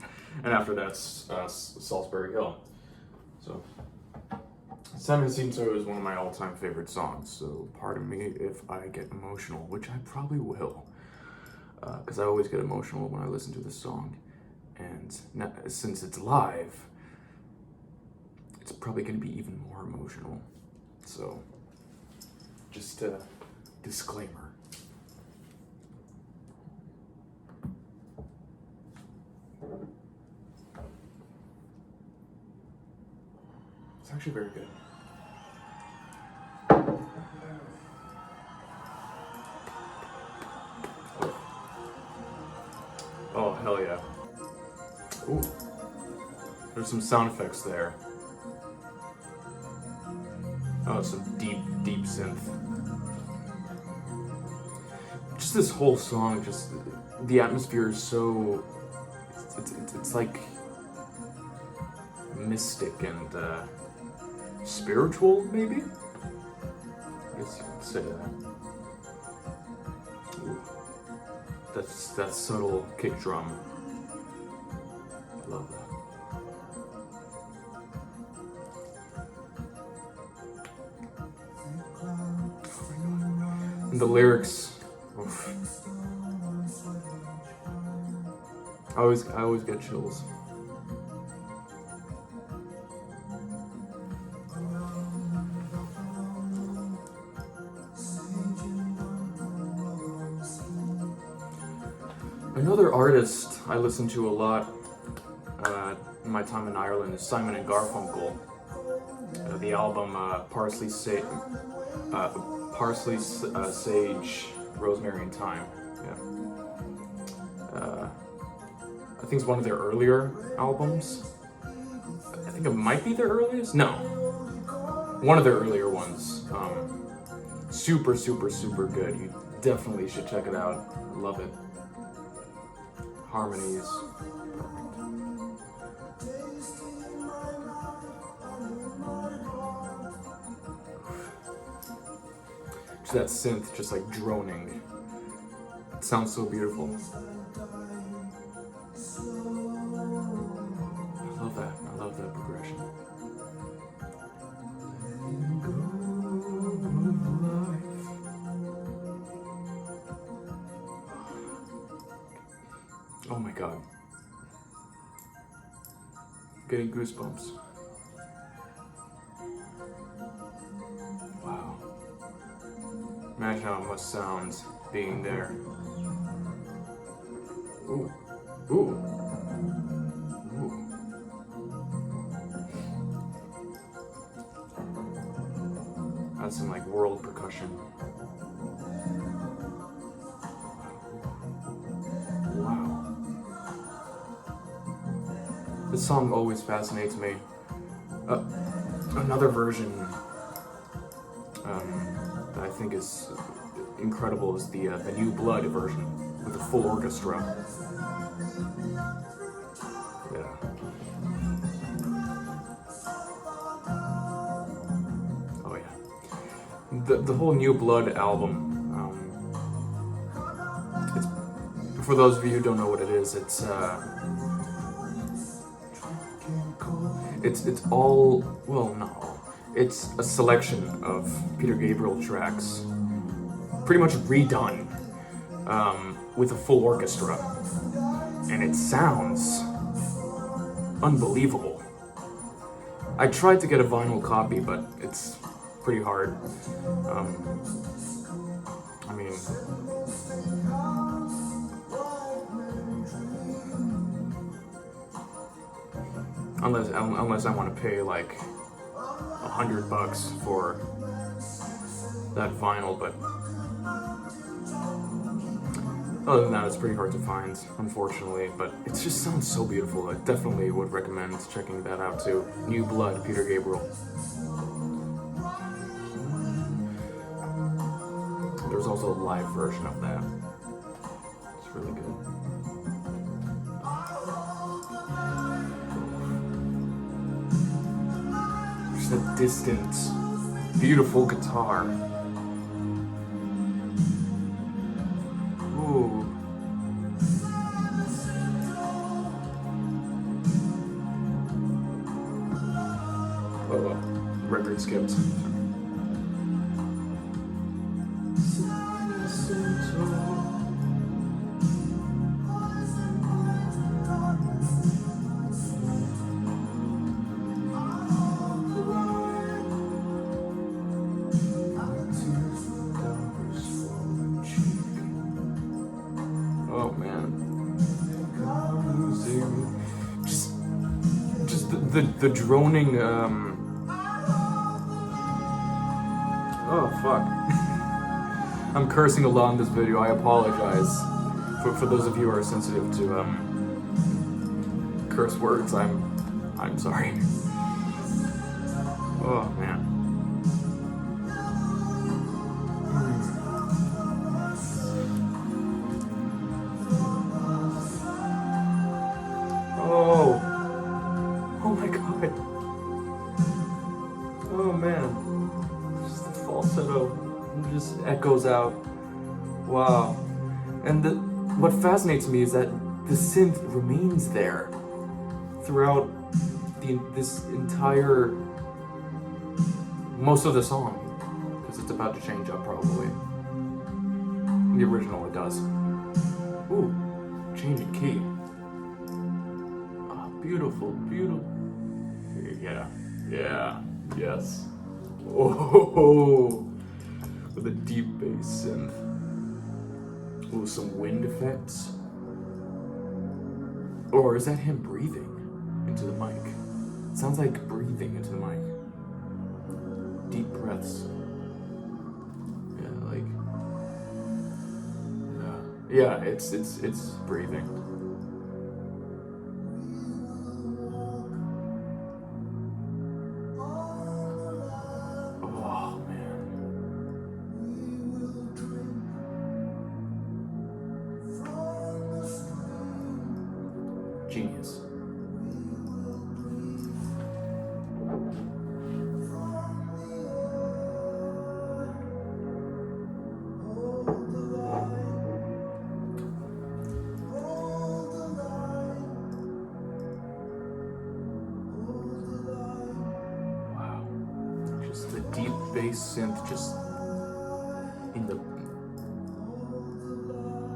after that's Salisbury Hill. So San Jacinto is one of my all-time favorite songs, so pardon me if I get emotional, which I probably will, because I always get emotional when I listen to this song, and since it's live, it's probably going to be even more emotional. So just a disclaimer. It's actually very good. Oh, hell yeah. Ooh. There's some sound effects there. Oh, some deep synth. Just this whole song, just the atmosphere is so, it's like mystic and spiritual, maybe? I guess you could say that. Ooh. That's that subtle kick drum. I love that. And the lyrics, oof. I always get chills. Another artist I listen to a lot in my time in Ireland is Simon and Garfunkel. The album Parsley, Sage, Rosemary and Thyme. Yeah. I think it's one of their earlier albums. I think it might be their earliest. No, one of their earlier ones. Super good. You definitely should check it out. I love it. Harmonies. Just that synth just like droning. It sounds so beautiful. I love that progression. Oh my god. Getting goosebumps. Wow. Imagine how it must sound being there. Ooh. Ooh. Ooh. That's some like world percussion. Wow. This song always fascinates me. Another version that I think is incredible is the New Blood version with a full orchestra. Yeah. Oh yeah. The whole New Blood album. It's, for those of you who don't know what it is, it's all, well, not all. It's a selection of Peter Gabriel tracks, pretty much redone, with a full orchestra, and it sounds unbelievable. I tried to get a vinyl copy, but it's pretty hard. I mean, unless I want to pay like $100 for that vinyl, but other than that, it's pretty hard to find, unfortunately. But it just sounds so beautiful. I definitely would recommend checking that out too. New Blood, Peter Gabriel. There's also a live version of that. It's really good. Just a distant, beautiful guitar. Ooh. Oh, record skipped. Oh man, just the droning. Oh fuck. I'm cursing a lot in this video. I apologize for those of you who are sensitive to curse words. I'm sorry. Oh man. Oh. Oh my god. Oh man. Just the falsetto just echoes out. Wow. And what fascinates me is that the synth remains there throughout this entire, most of the song, because it's about to change up probably. In the original it does. Ooh, change in key. Oh, beautiful, beautiful. Yeah, yes. Oh, with a deep bass synth. Ooh, some wind effects. Or is that him breathing into the mic? It sounds like breathing into the mic. Deep breaths. Yeah, it's breathing. Oh man. Genius. The deep bass synth just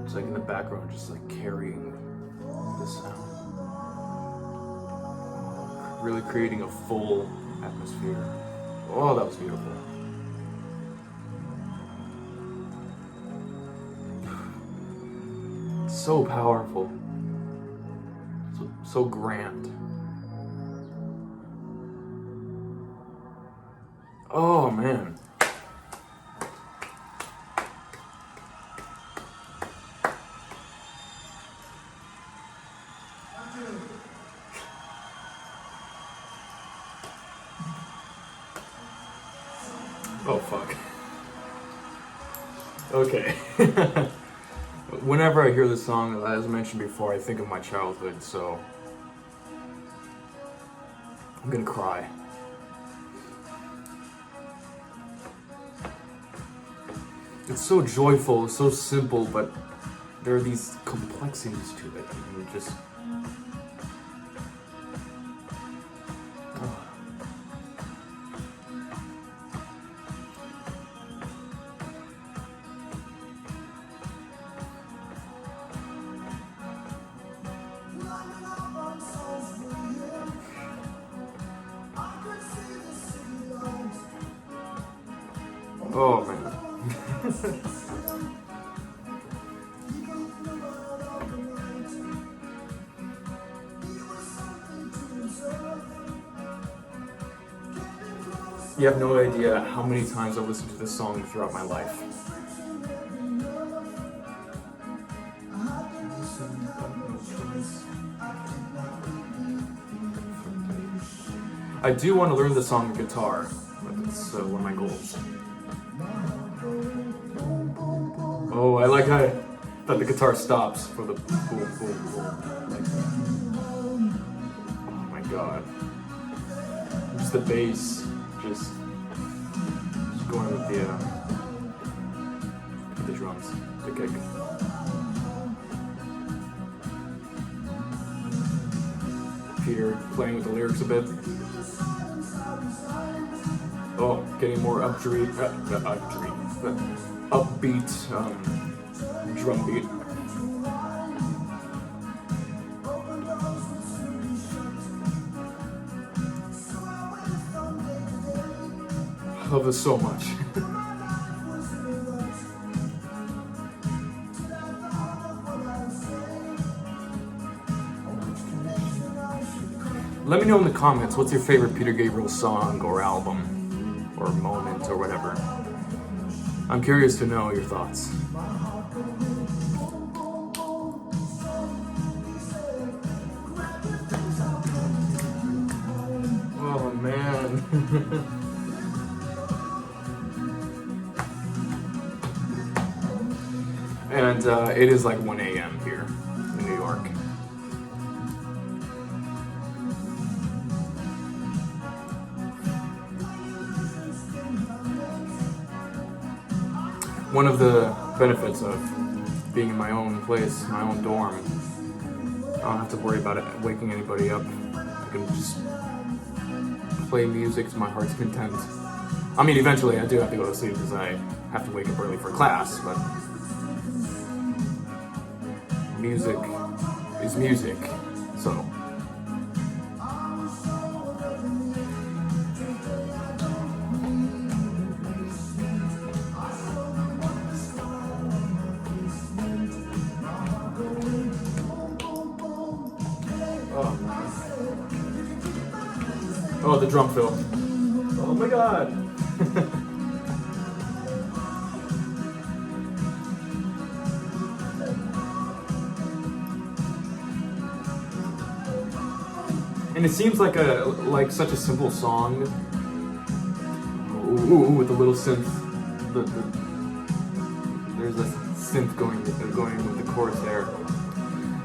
it's like in the background, just like carrying the sound. Really creating a full atmosphere. Oh, that was beautiful. So powerful. So grand. Oh man. Okay. Whenever I hear this song, as I mentioned before, I think of my childhood, so I'm gonna cry. It's so joyful, so simple, but there are these complexities to it. I mean, just... Oh man. You have no idea how many times I've listened to this song throughout my life. I do want to learn the song on guitar. That's one of my goals. Oh, I like how that the guitar stops for the boom, boom, boom. Like that. Oh my god. Just the bass, just going with the drums, the kick. Peter playing with the lyrics a bit. Oh, getting more upbeat drum beat. I love this so much. Let me know in the comments, what's your favorite Peter Gabriel song or album or moment or whatever. I'm curious to know your thoughts. Oh man. And it is like 1 a.m. here in New York. One of the benefits of being in my own place, my own dorm, I don't have to worry about it waking anybody up. I can just play music to my heart's content. I mean, eventually I do have to go to sleep because I have to wake up early for class, but music is music, so. Oh, the drum fill. Oh my god. And it seems like such a simple song. Ooh, with the little synth. There's a synth going with the chorus there.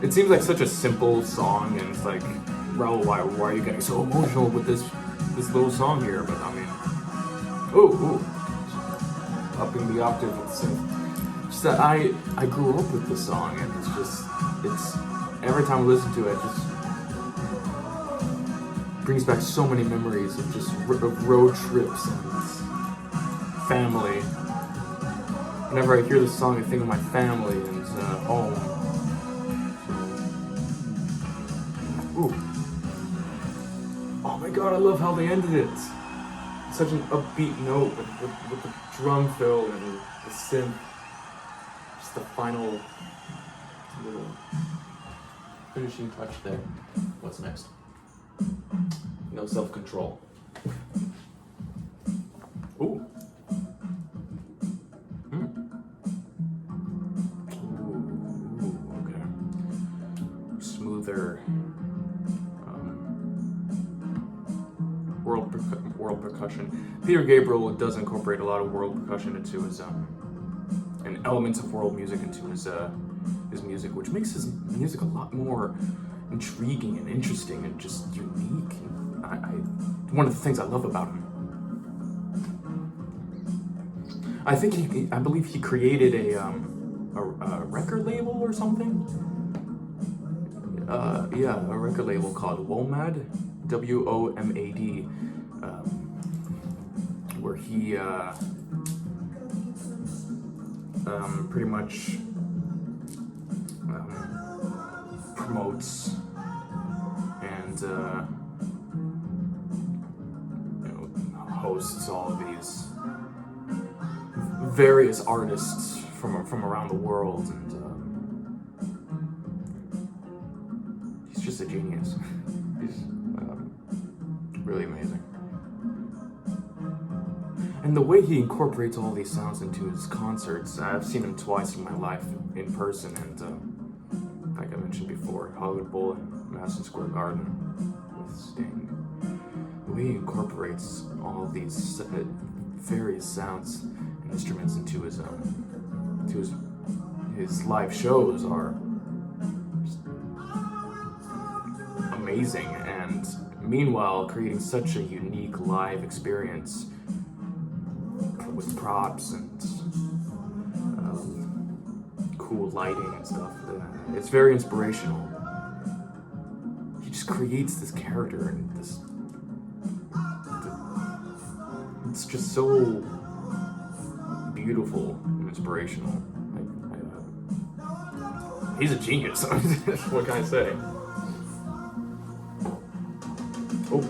It seems like such a simple song, and it's like, Raul, why are you getting so emotional with this little song here? But I mean, ooh, upping the octave with the synth. Just that I grew up with this song, and it's every time I listen to it, it just brings back so many memories of just road trips and family. Whenever I hear this song, I think of my family and home. Ooh. Oh my god, I love how they ended it. Such an upbeat note with the drum fill and the synth. Just the final little finishing touch there. What's next? No self-control. Ooh. Ooh, okay. Smoother. World percussion. Peter Gabriel does incorporate a lot of world percussion into his and elements of world music into his music, which makes his music a lot more intriguing and interesting and just unique. And one of the things I love about him. I believe he created a record label or something. A record label called WOMAD, WOMAD, where he pretty much promotes and hosts all of these various artists from around the world, and he's just a genius. He's really amazing. And the way he incorporates all these sounds into his concerts, I've seen him twice in my life in person, and like I mentioned before, Hollywood Bowl and Madison Square Garden with Sting. The way he incorporates all of these various sounds and instruments into his live shows are just amazing, and meanwhile creating such a unique live experience with props and cool lighting and stuff. It's very inspirational. He just creates this character and this. It's just so beautiful and inspirational. He's a genius. What can I say? Oh.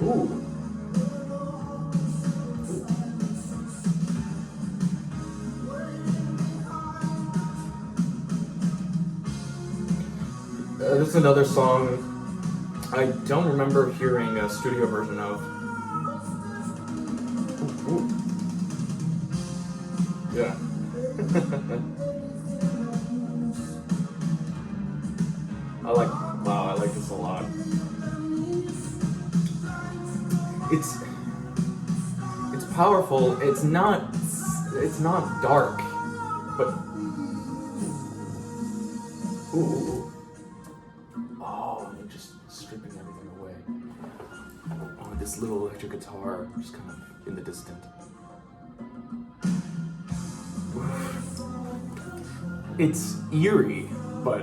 Ooh. This is another song I don't remember hearing a studio version of. Ooh. Yeah. I like this a lot. It's powerful. It's not dark, but ooh. Stripping everything away. Oh, this little electric guitar just kind of in the distance. It's eerie, but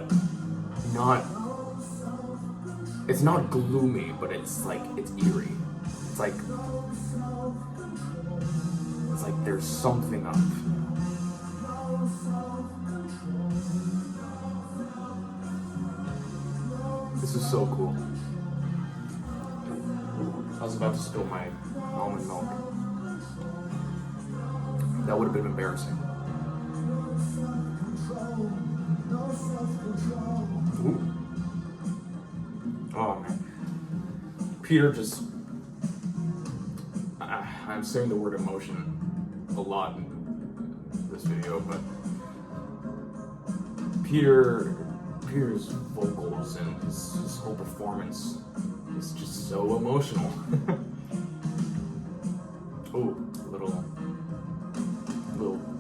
it's not gloomy, but it's eerie. It's like there's something up. This is so cool. I was about to spill my almond milk. That would have been embarrassing. Ooh. Oh man. Peter just... I'm saying the word emotion a lot in this video, but Peter's vocals and his whole performance is just so emotional. Oh, little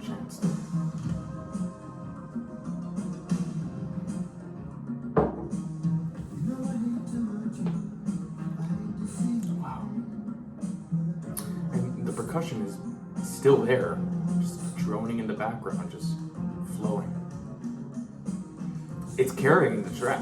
chance there. Wow. And the percussion is still there, just droning in the background, just flowing. It's carrying the track.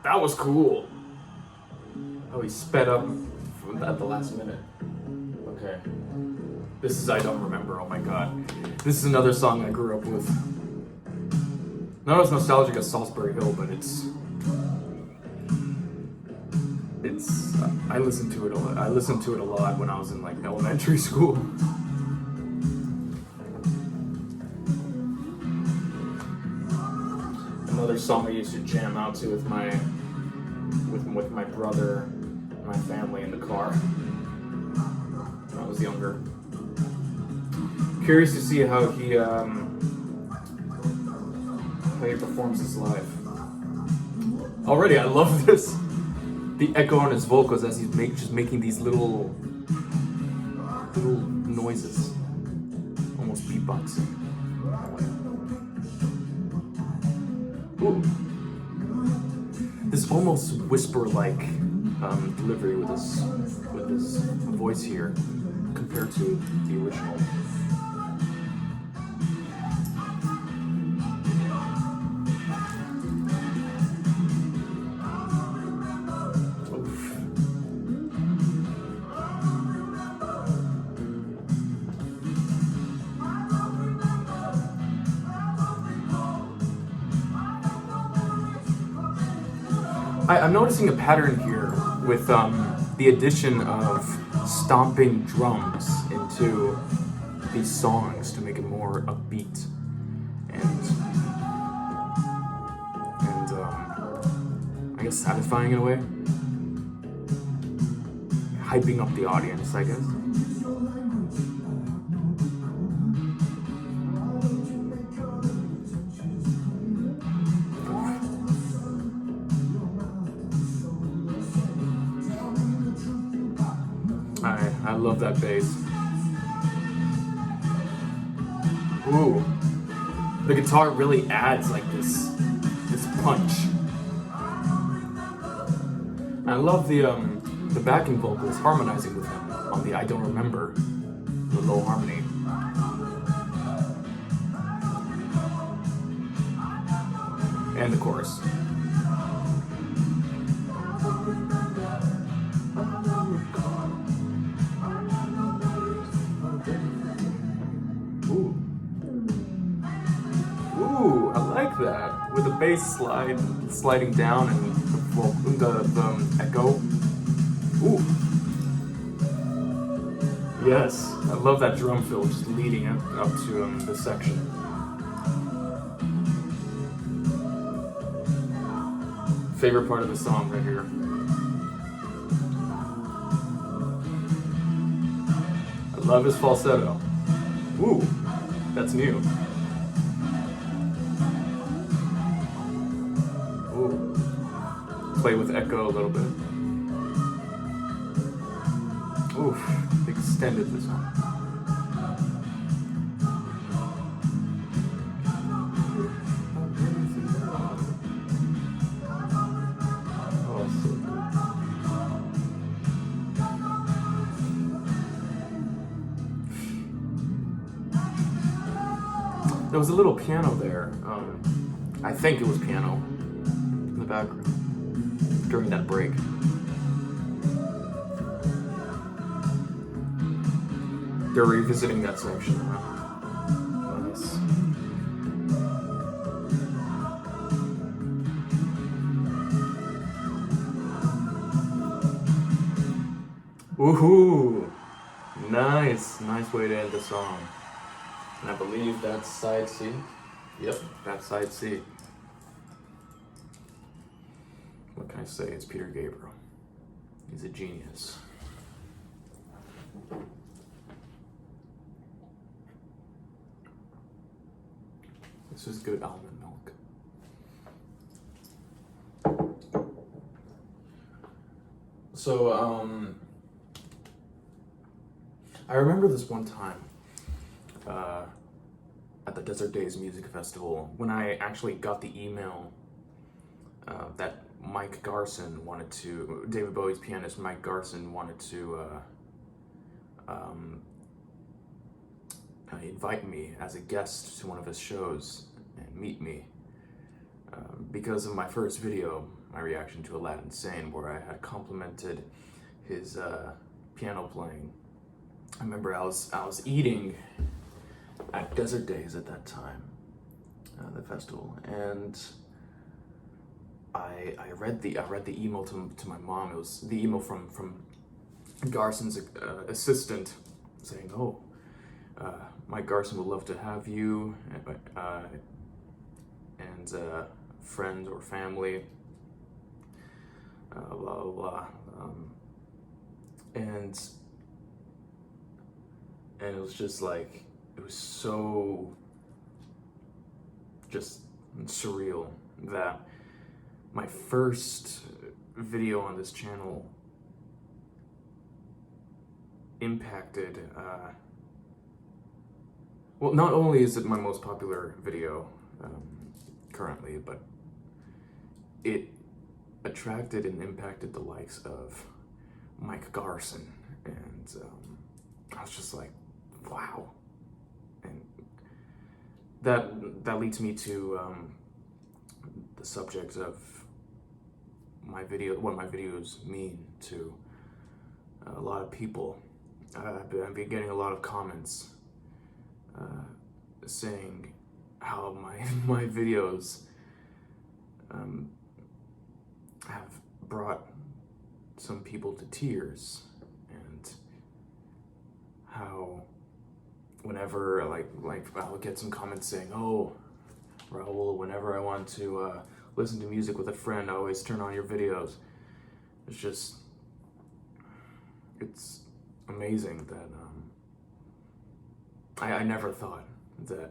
That was cool. Oh, he sped up at the last minute. Okay. This is I Don't Remember. Oh my god. This is another song I grew up with. Not as nostalgic as Salisbury Hill, but it's I listened to it a lot. I listened to it a lot when I was in like elementary school. Another song I used to jam out to with my brother and my family in the car when I was younger. Curious to see how he performs this live. Already, I love this. The echo on his vocals as he's just making these little noises, almost beatboxing. Ooh. This almost whisper-like delivery with his voice here, compared to the original. I'm noticing a pattern here with the addition of stomping drums into these songs to make it more upbeat and I guess satisfying in a way. Hyping up the audience, I guess. I love that bass. Ooh, the guitar really adds like this punch. I love the backing vocals harmonizing with him on the "I Don't Remember," the low harmony. And the chorus. Ooh, I like that. With the bass sliding down and the echo. Ooh. Yes, I love that drum fill just leading up to this section. Favorite part of the song right here. I love his falsetto. Ooh, that's new. Ooh. Play with echo a little bit. Oof, extended this one. There was a little piano there. I think it was piano in the background during that break. They're revisiting that section. Nice. Woohoo! Nice way to end the song. And I believe that's side C. Yep, that's side C. What can I say? It's Peter Gabriel. He's a genius. This is good almond milk. So, I remember this one time at the Desert Days Music Festival when I actually got the email that Mike Garson wanted to, David Bowie's pianist Mike Garson wanted to invite me as a guest to one of his shows and meet me because of my first video, my reaction to Aladdin Sane, where I had complimented his piano playing. I remember I was eating at Desert Days at that time, the festival, and I read the email to my mom. It was the email from Garson's assistant saying, "Oh, Mike Garson would love to have you, and friends or family, blah, blah, blah. And it was just like, it was so just surreal that my first video on this channel impacted, well, not only is it my most popular video currently, but it attracted and impacted the likes of Mike Garson, and I was just like, wow. And that leads me to the subject of my video, what my videos mean to a lot of people. I've been getting a lot of comments saying how my videos have brought some people to tears, and how whenever like I'll get some comments saying, "Oh, Raul, whenever I want to listen to music with a friend, I always turn on your videos." It's amazing that I never thought that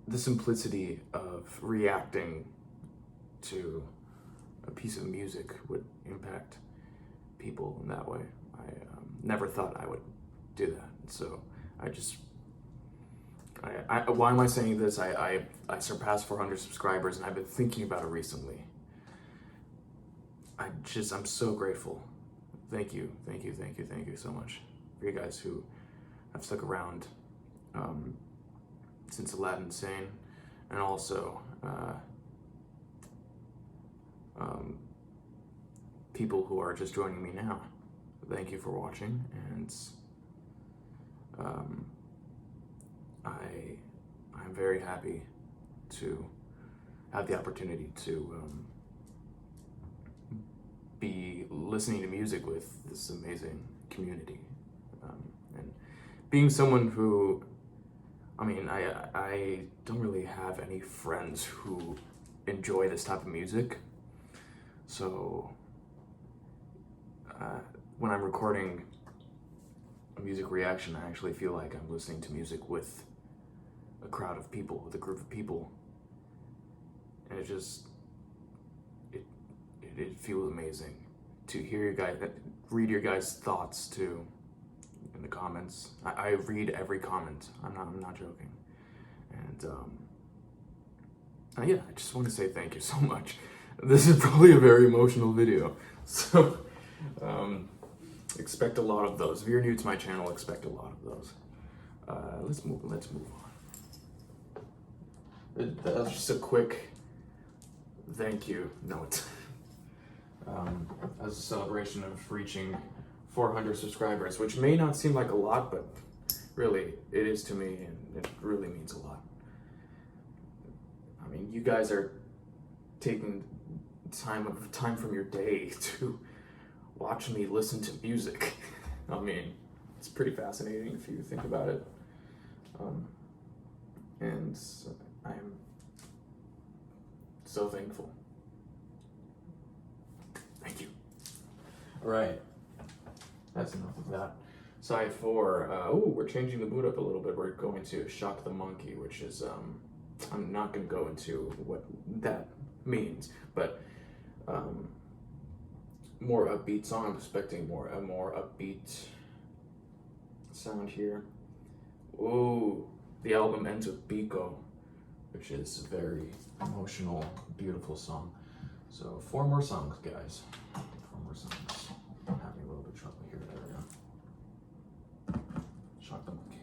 the simplicity of reacting to a piece of music would impact people in that way. I never thought I would do that. So why am I saying this? I surpassed 400 subscribers, and I've been thinking about it recently. I'm so grateful. Thank you so much for you guys who have stuck around since Aladdin Sane, and also people who are just joining me now. Thank you for watching, and I'm very happy to have the opportunity to be listening to music with this amazing community, and being someone who, I don't really have any friends who enjoy this type of music, so when I'm recording a music reaction, I actually feel like I'm listening to music with a crowd of people, with a group of people, and it feels amazing to hear you guys, read your guys' thoughts too in the comments. I read every comment. I'm not joking, and yeah, I just want to say thank you so much. This is probably a very emotional video, so expect a lot of those. If you're new to my channel, expect a lot of those. Let's move on. That's just a quick thank you note. As a celebration of reaching 400 subscribers, which may not seem like a lot, but really it is to me, and it really means a lot. I mean, you guys are taking time from your day to watch me listen to music. I mean, it's pretty fascinating if you think about it. And I am so thankful. Thank you. All right, that's enough of that. Side 4, we're changing the mood up a little bit. We're going to Shock the Monkey, which is, I'm not going to go into what that means, but more upbeat song. I'm expecting a more upbeat sound here. Ooh, the album ends with Biko, which is a very emotional, beautiful song. So 4 more songs, guys. 4 more songs. I'm having a little bit of trouble here. There we go. Shock the Monkey.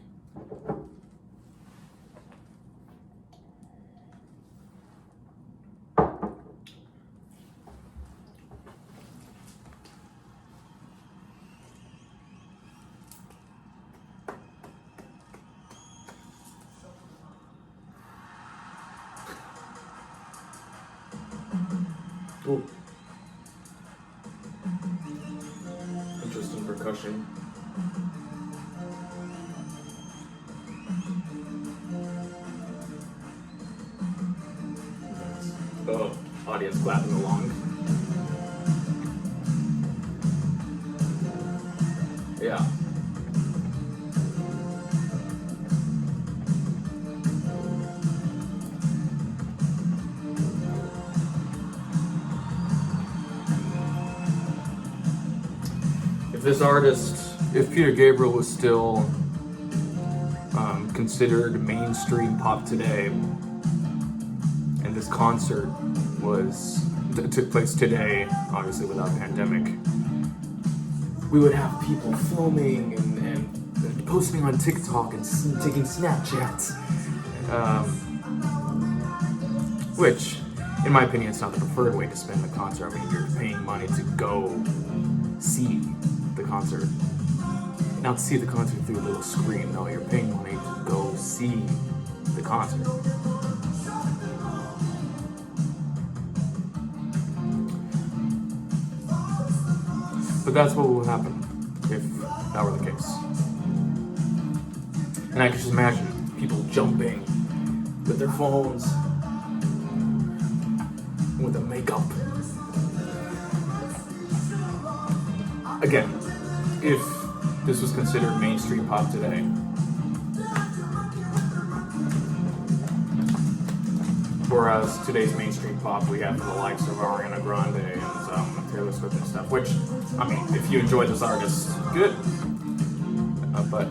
Ooh. Interesting percussion. Oh, audience clapping along. Yeah. If Peter Gabriel was still considered mainstream pop today, and this concert took place today, obviously without pandemic, we would have people filming and posting on TikTok and taking Snapchats, which, in my opinion, is not the preferred way to spend the concert. I mean, you're paying money to go see the concert. Not to see the concert through a little screen. No, you're paying money to go see the concert. But that's what will happen if that were the case. And I can just imagine people jumping with their phones, with the makeup. Again, if this was considered mainstream pop today, whereas today's mainstream pop we have the likes of Ariana Grande and Taylor Swift and stuff, which, I mean, if you enjoy this artist, good. But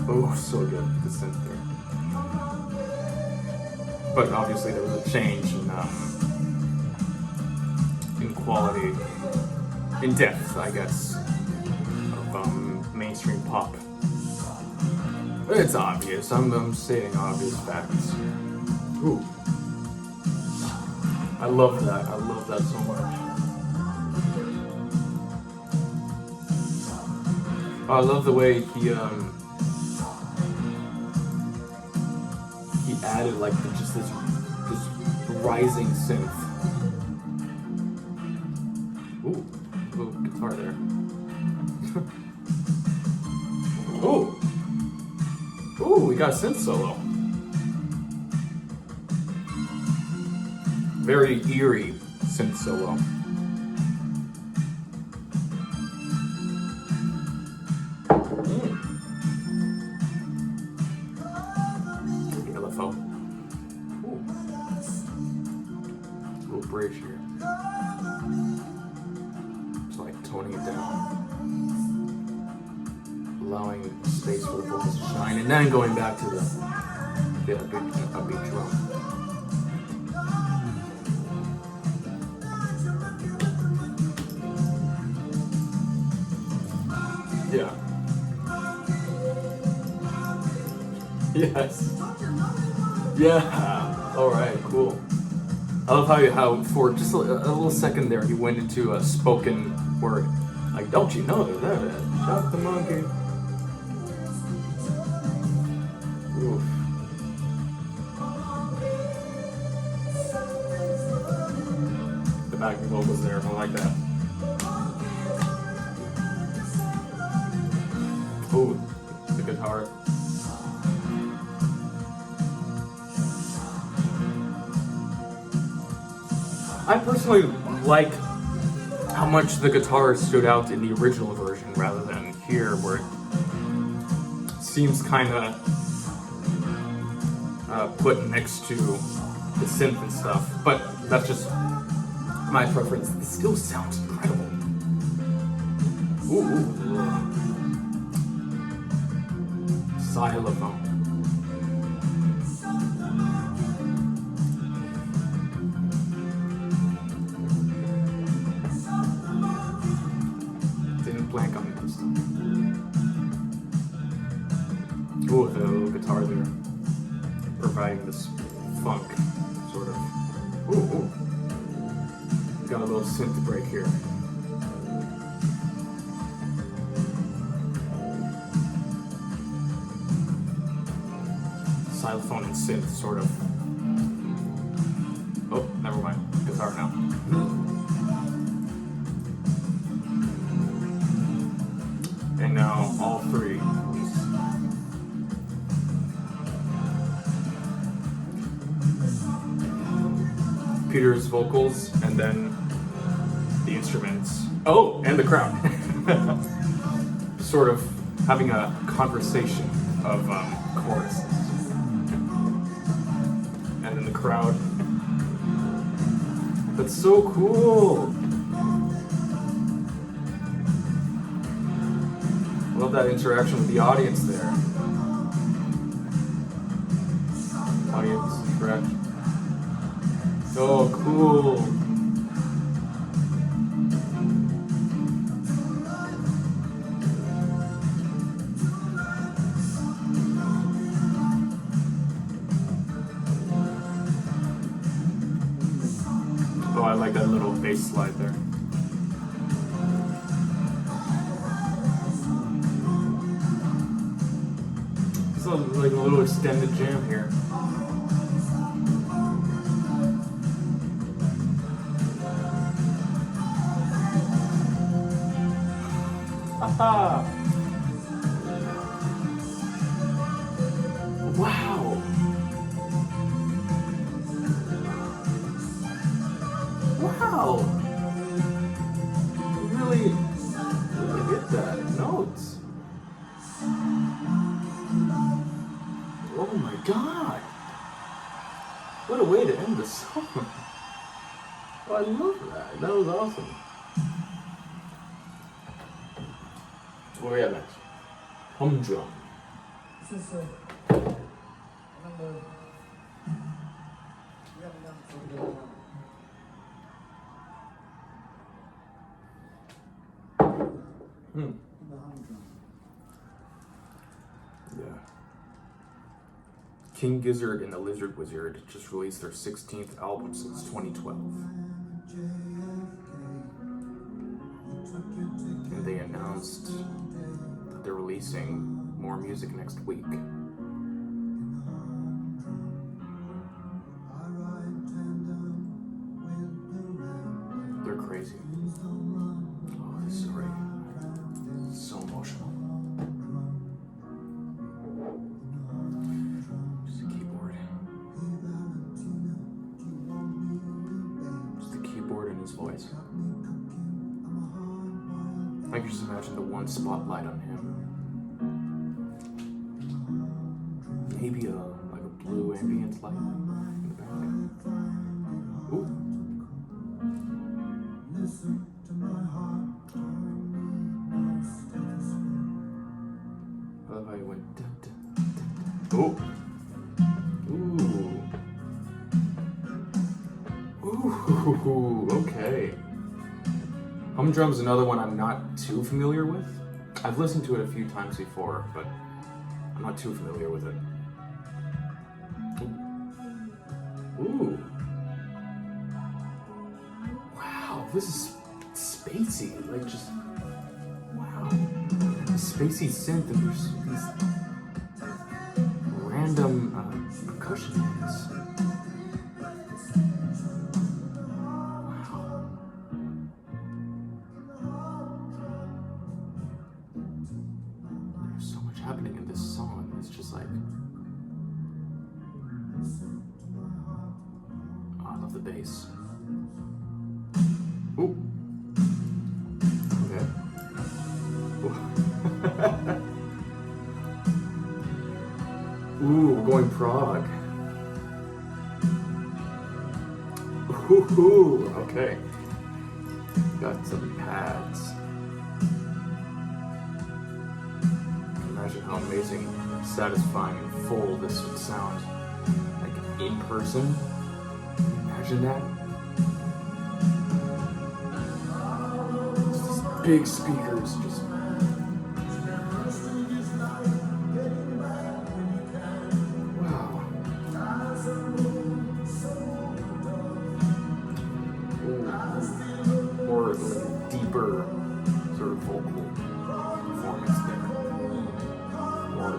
oh, so good, the synth there. But obviously there was a change in quality, in depth, I guess, of mainstream pop. But it's obvious. I'm stating obvious facts. Ooh, I love that. I love that so much. I love the way he added like just this rising synth. Ooh, little guitar there. Ooh, we got a synth solo. Very eerie synth solo. Bridge here. Just like toning it down, allowing space for the vocals to shine, and then going back to the beat drum. Yeah. Yes. Yeah. All right. Cool. I love how for just a little second there he went into a spoken word, like, don't you know that? Shut the monkey. Oof. The backing vocals there, I like that. Ooh, the guitar. I personally like how much the guitar stood out in the original version rather than here, where it seems kind of put next to the synth and stuff. But that's just my preference. It still sounds incredible. Ooh. Xylophone. Blank on this. Ooh, the little guitar there, providing this funk, sort of. Ooh. Got a little synth break here. Xylophone and synth, sort of. Oh, never mind. Guitar now. And now all three Peter's vocals and then the instruments. Oh, and the crowd. Sort of having a conversation of choruses. And then the crowd. That's so cool. Love that interaction with the audience there. Audience interaction. So cool. Oh, I like that little bass slide there. It's like a little extended jam here. Haha! Wow! Wow! You really hit that notes. Oh my god! What a way to end the song. Oh, I love that. That was awesome. What do we have next? Humdrum. This is number. We haven't done it for a little while. The humdrum. Yeah. King Gizzard and the Lizard Wizard just released their 16th album since 2012. And they announced that they're releasing more music next week. They're crazy. Oh, this is great. So emotional. Just a keyboard. Just a keyboard and his voice. I can just imagine the one spotlight on him. Maybe like a blue ambient light in the back. Ooh. I love how he went. Dun, dun, dun, dun. Ooh. Ooh. Okay. Humdrum is another one I'm not too familiar with. I've listened to it a few times before, but I'm not too familiar with it. Ooh. Wow, this is spacey. Like, just, wow. Spacey synth, and there's these random percussion hits. Wow. There's so much happening in this song. It's just like, oh, I love the bass. Ooh. Okay. Ooh, we're going prog. Ooh, okay. Got some pads. Imagine how amazing, satisfying, and full this would sound. Like in person. Imagine that. Just these big speakers, just. Wow. Ooh. Or like a deeper sort of vocal performance there. Or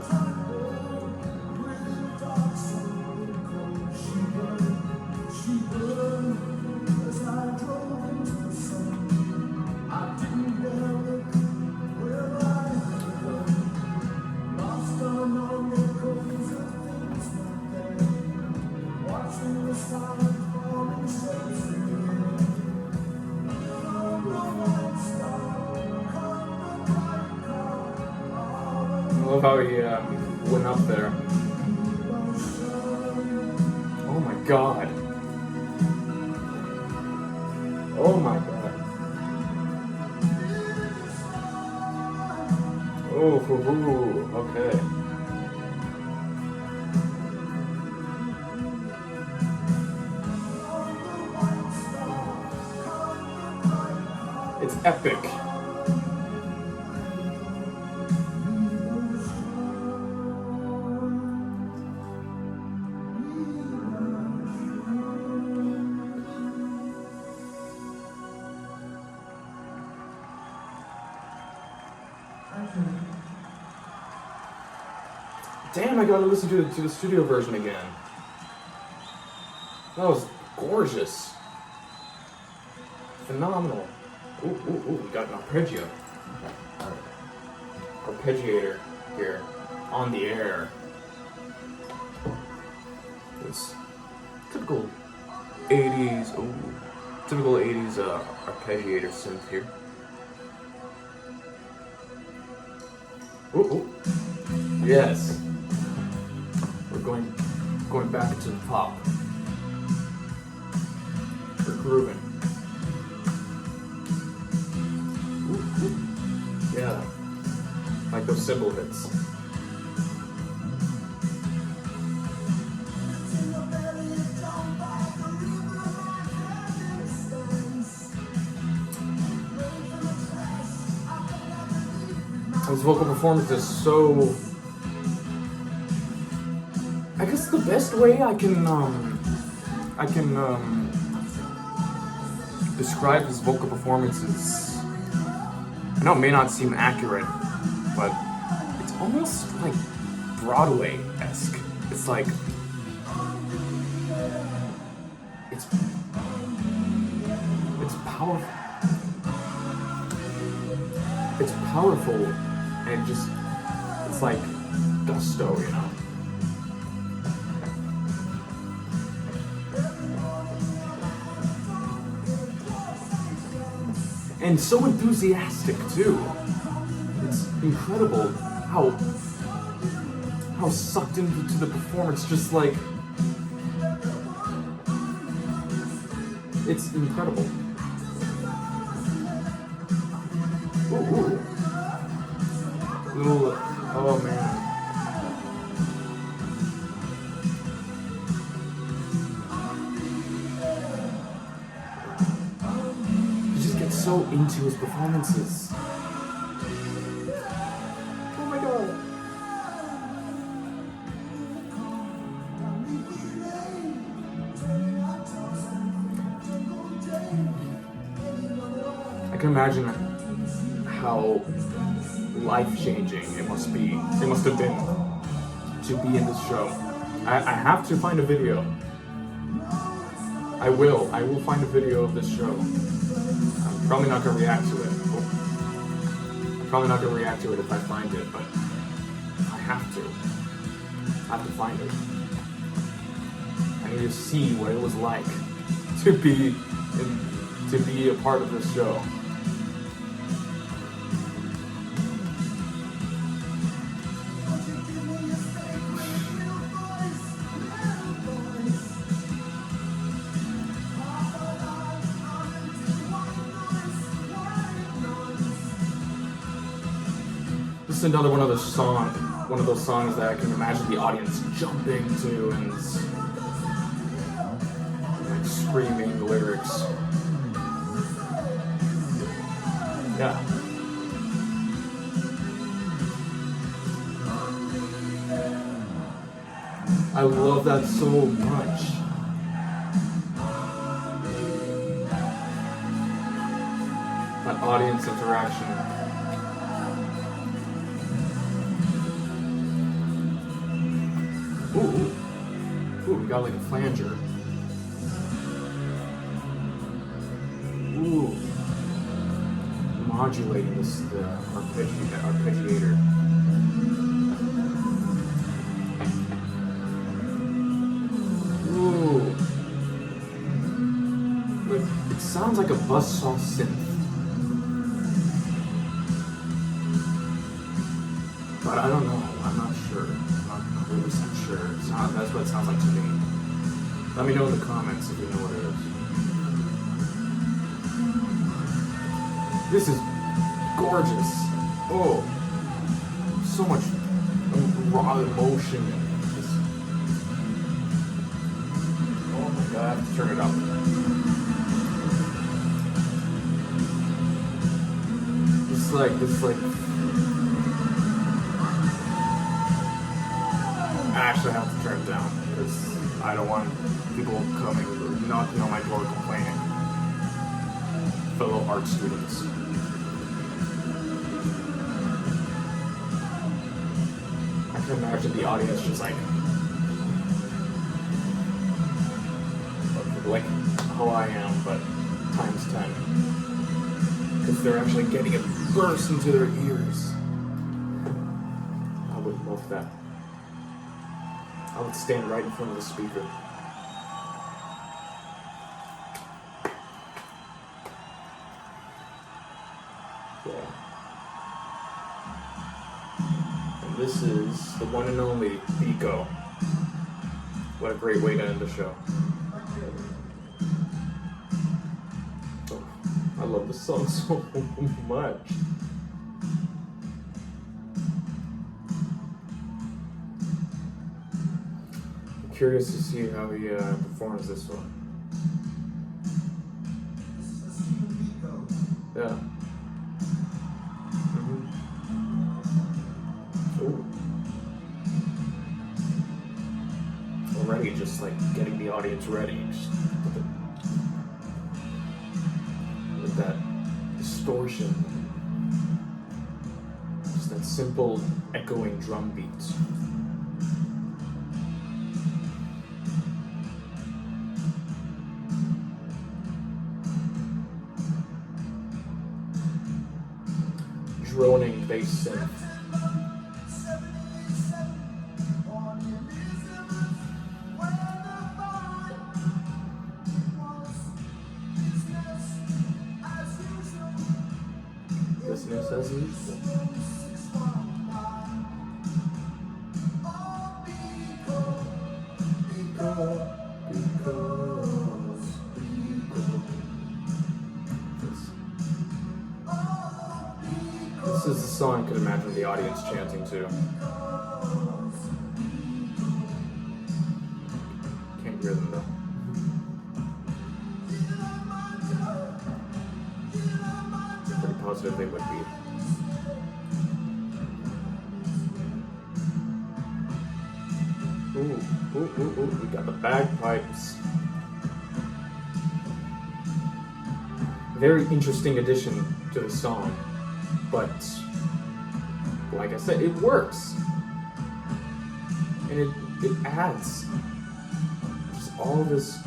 how he went up there. Oh my god. Oh my god. Oh, okay. It's epic. Damn, I gotta listen to the studio version again. That was gorgeous. Phenomenal. Ooh, we got an arpeggio. Arpeggiator here on the air. It's typical 80s, typical 80s arpeggiator synth here. Ooh. Yes. We're going back to the pop. We're grooving. Ooh. Yeah. Like those cymbal hits. His vocal performance is so... I guess the best way I can describe his vocal performance is... I know it may not seem accurate, but it's almost like Broadway-esque. It's like... It's powerful. It's powerful, and it's like gusto, you know? And so enthusiastic too. It's incredible how sucked into the performance, just like, it's incredible. Ooh. Little, oh man. So into his performances. Oh my god. I can imagine how life-changing it must have been to be in this show. I have to find a video. I will find a video of this show. Probably not gonna react to it. Probably not gonna react to it if I find it, but I have to. I have to find it. I need to see what it was like to be a part of this show. This is another one of those songs that I can imagine the audience jumping to and like screaming the lyrics. Yeah. I love that so much. That audience interaction. Ooh, we got like a flanger. Ooh. Modulating the arpeggiator. Ooh. It sounds like a buzzsaw synth. But I don't know. I'm not sure. I'm not 100% sure. That's what it sounds like to me. Let me know in the comments if you know what it is. This is gorgeous. Oh, so much raw emotion. Oh my god, I have to turn it up. It's like, I actually have to turn it down because I don't want people coming, knocking on my door complaining. Fellow art students. I can imagine the audience just like how I am, but times 10. Because they're actually getting it burst into their ears. I would love that. I would stand right in front of the speaker. Yeah. And this is the one and only Pico. What a great way to end the show. Oh, I love this song so much. I'm curious to see how he performs this one. Yeah. Ooh. Already just like getting the audience ready. Just with that distortion. Just that simple echoing drum beat. Droning bass synth. Business as usual. This is the song I could imagine the audience chanting to. Can't hear them though. Pretty positive they would be. Ooh, we got the bagpipes. Very interesting addition to the song, but like I said, it works. And it adds just all this,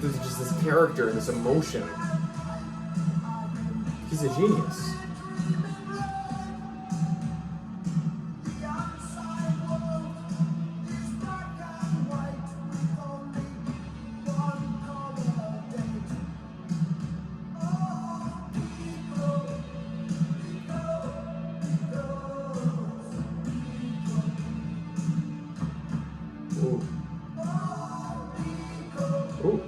just this character and this emotion. He's a genius. Ooh. Ooh.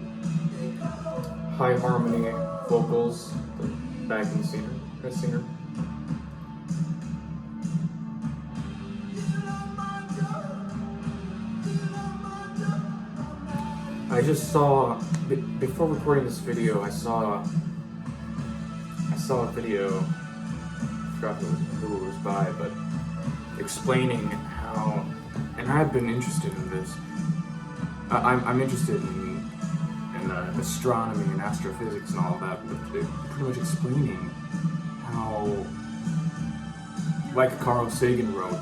High harmony vocals, the backing singer. I just saw, before recording this video, I saw a video, I forgot who it was by, but explaining how, and I've been interested in this, I'm interested in astronomy and astrophysics and all of that, but pretty much explaining how, like Carl Sagan wrote,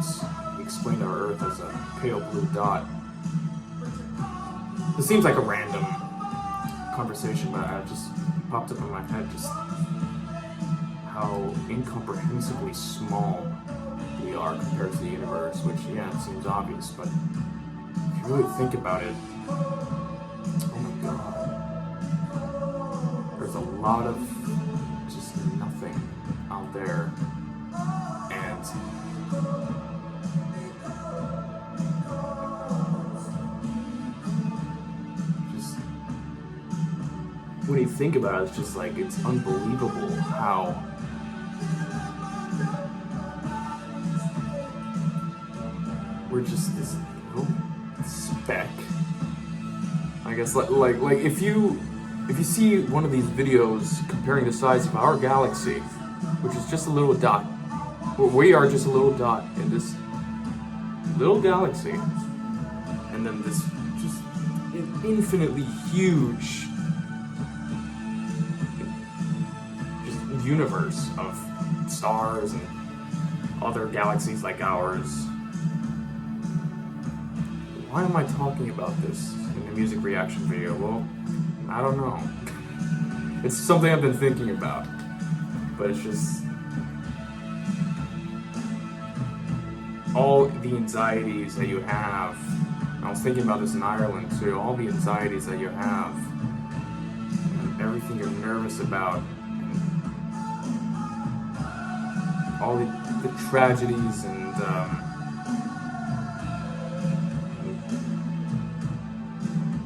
he explained our Earth as a pale blue dot. This seems like a random conversation, but it just popped up in my head, just how incomprehensibly small we are compared to the universe, which, yeah, it seems obvious, but if you really think about it, oh my god, there's a lot of just nothing out there, and when you think about it, it's just like, it's unbelievable how we're just this little speck. I guess like if you see one of these videos comparing the size of our galaxy, which is just a little dot, we are just a little dot in this little galaxy, and then this just infinitely huge just universe of stars and other galaxies like ours. Why am I talking about this in the music reaction video? Well, I don't know. It's something I've been thinking about, but it's just all the anxieties that you have. I was thinking about this in Ireland too. All the anxieties that you have, and everything you're nervous about, and all the tragedies and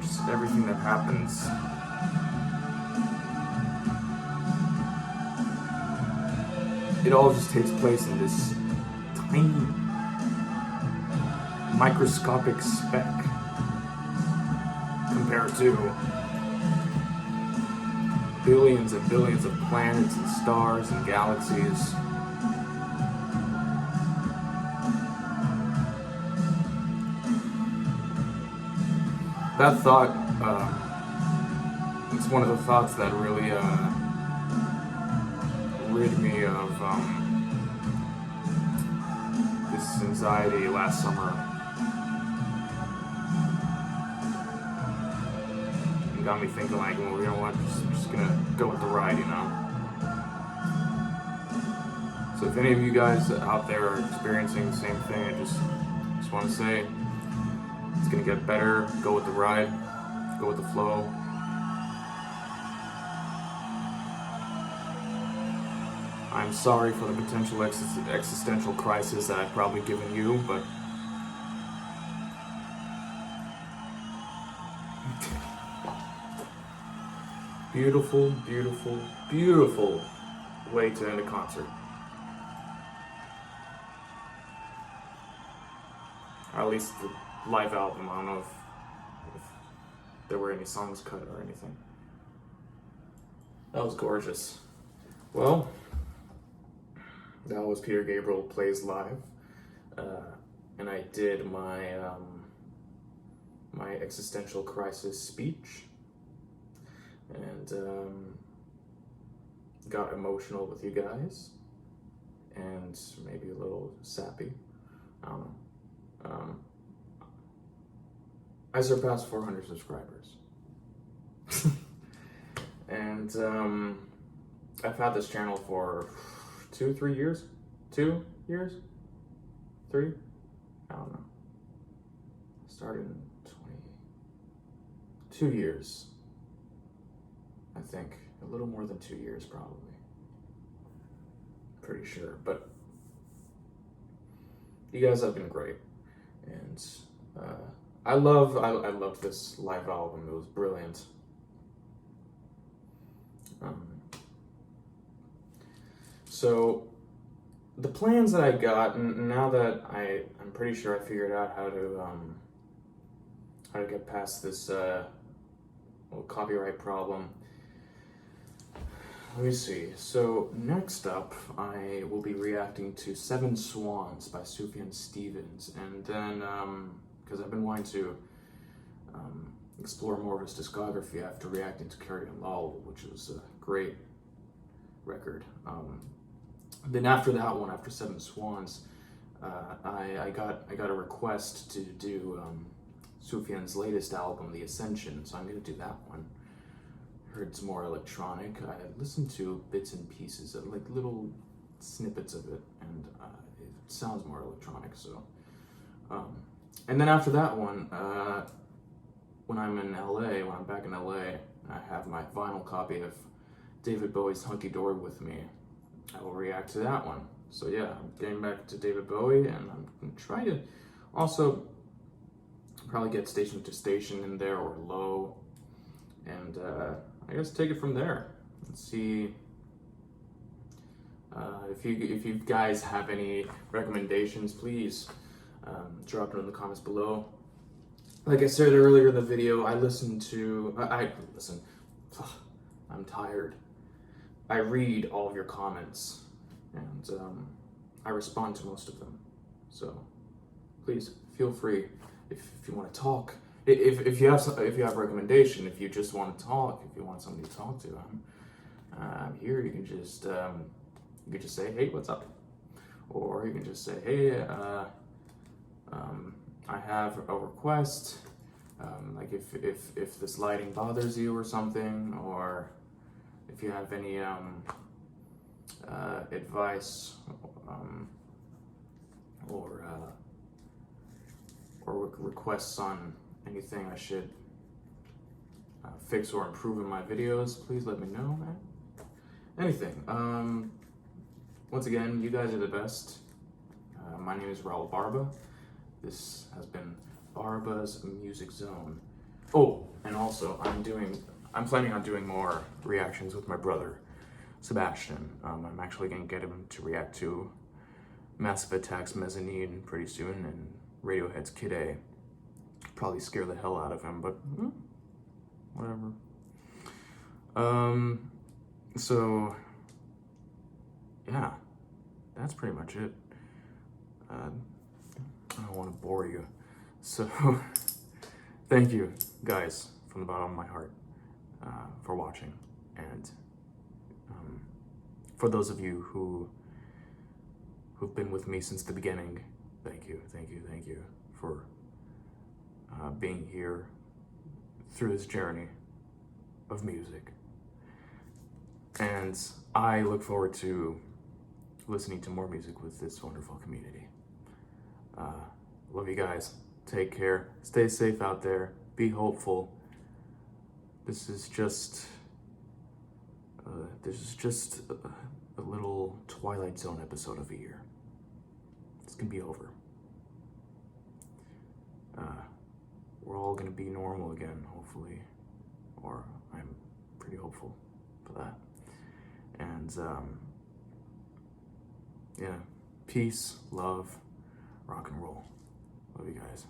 just everything that happens. It all just takes place in this tiny, microscopic speck compared to billions and billions of planets and stars and galaxies. That thought, it's one of the thoughts that really rid me of this anxiety last summer. It got me thinking like, well, you know what, I'm just gonna go with the ride, you know? So if any of you guys out there are experiencing the same thing, I just want to say, it's gonna get better, go with the ride, go with the flow. I'm sorry for the potential existential crisis that I've probably given you, but beautiful, beautiful, beautiful way to end a concert. Or at least the live album. I don't know if there were any songs cut or anything. That was gorgeous. Well, that was Peter Gabriel Plays Live, and I did my my existential crisis speech, and got emotional with you guys, and maybe a little sappy. I don't know. I surpassed 400 subscribers, and I've had this channel for 3 years? 2 years? 3? I don't know. Started in 2 years. I think. A little more than 2 years, probably. Pretty sure. But you guys have been great. And I loved this live album. It was brilliant. So the plans that I got, and now that I'm pretty sure I figured out how to get past this little copyright problem. Let me see. So next up, I will be reacting to Seven Swans by Sufjan Stevens, and then because I've been wanting to explore more of his discography after reacting to Carry On Lowell, which was a great record. Then after that one, after Seven Swans, I got a request to do Sufjan's latest album, The Ascension, so I'm going to do that one. Heard it's more electronic. I listened to bits and pieces, like little snippets of it, and it sounds more electronic, so. And then after that one, when I'm in LA, when I'm back in LA, I have my vinyl copy of David Bowie's Hunky Dory with me. I will react to that one. So yeah, I'm getting back to David Bowie, and I'm gonna try to also probably get Station to Station in there, or Low, and I I guess take it from there. Let's see if you guys have any recommendations, please drop them in the comments below. Like I said earlier in the video, I listen. Ugh, I'm tired. I read all of your comments, and I respond to most of them. So please feel free if you want to talk. If you have a recommendation, if you just want to talk, if you want somebody to talk to, I'm here. You can just say, hey, what's up? Or you can just say, hey, I have a request. Like if this lighting bothers you or something, or if you have any advice or requests on anything I should fix or improve in my videos, please let me know, man. Anything. Once again, you guys are the best. My name is Raul Barba. This has been Barba's Music Zone. Oh, and also I'm planning on doing more reactions with my brother, Sebastian. I'm actually gonna get him to react to Massive Attack's Mezzanine pretty soon, and Radiohead's Kid A. Probably scare the hell out of him, but whatever. So yeah, that's pretty much it. I don't want to bore you. So thank you guys from the bottom of my heart for watching, and for those of you who've been with me since the beginning, thank you for being here through this journey of music. And I look forward to listening to more music with this wonderful community. Love you guys. Take care. Stay safe out there. Be hopeful. This is just a little Twilight Zone episode of a year. It's gonna be over. We're all gonna be normal again, hopefully, or I'm pretty hopeful for that. And yeah, peace, love, rock and roll. Love you guys.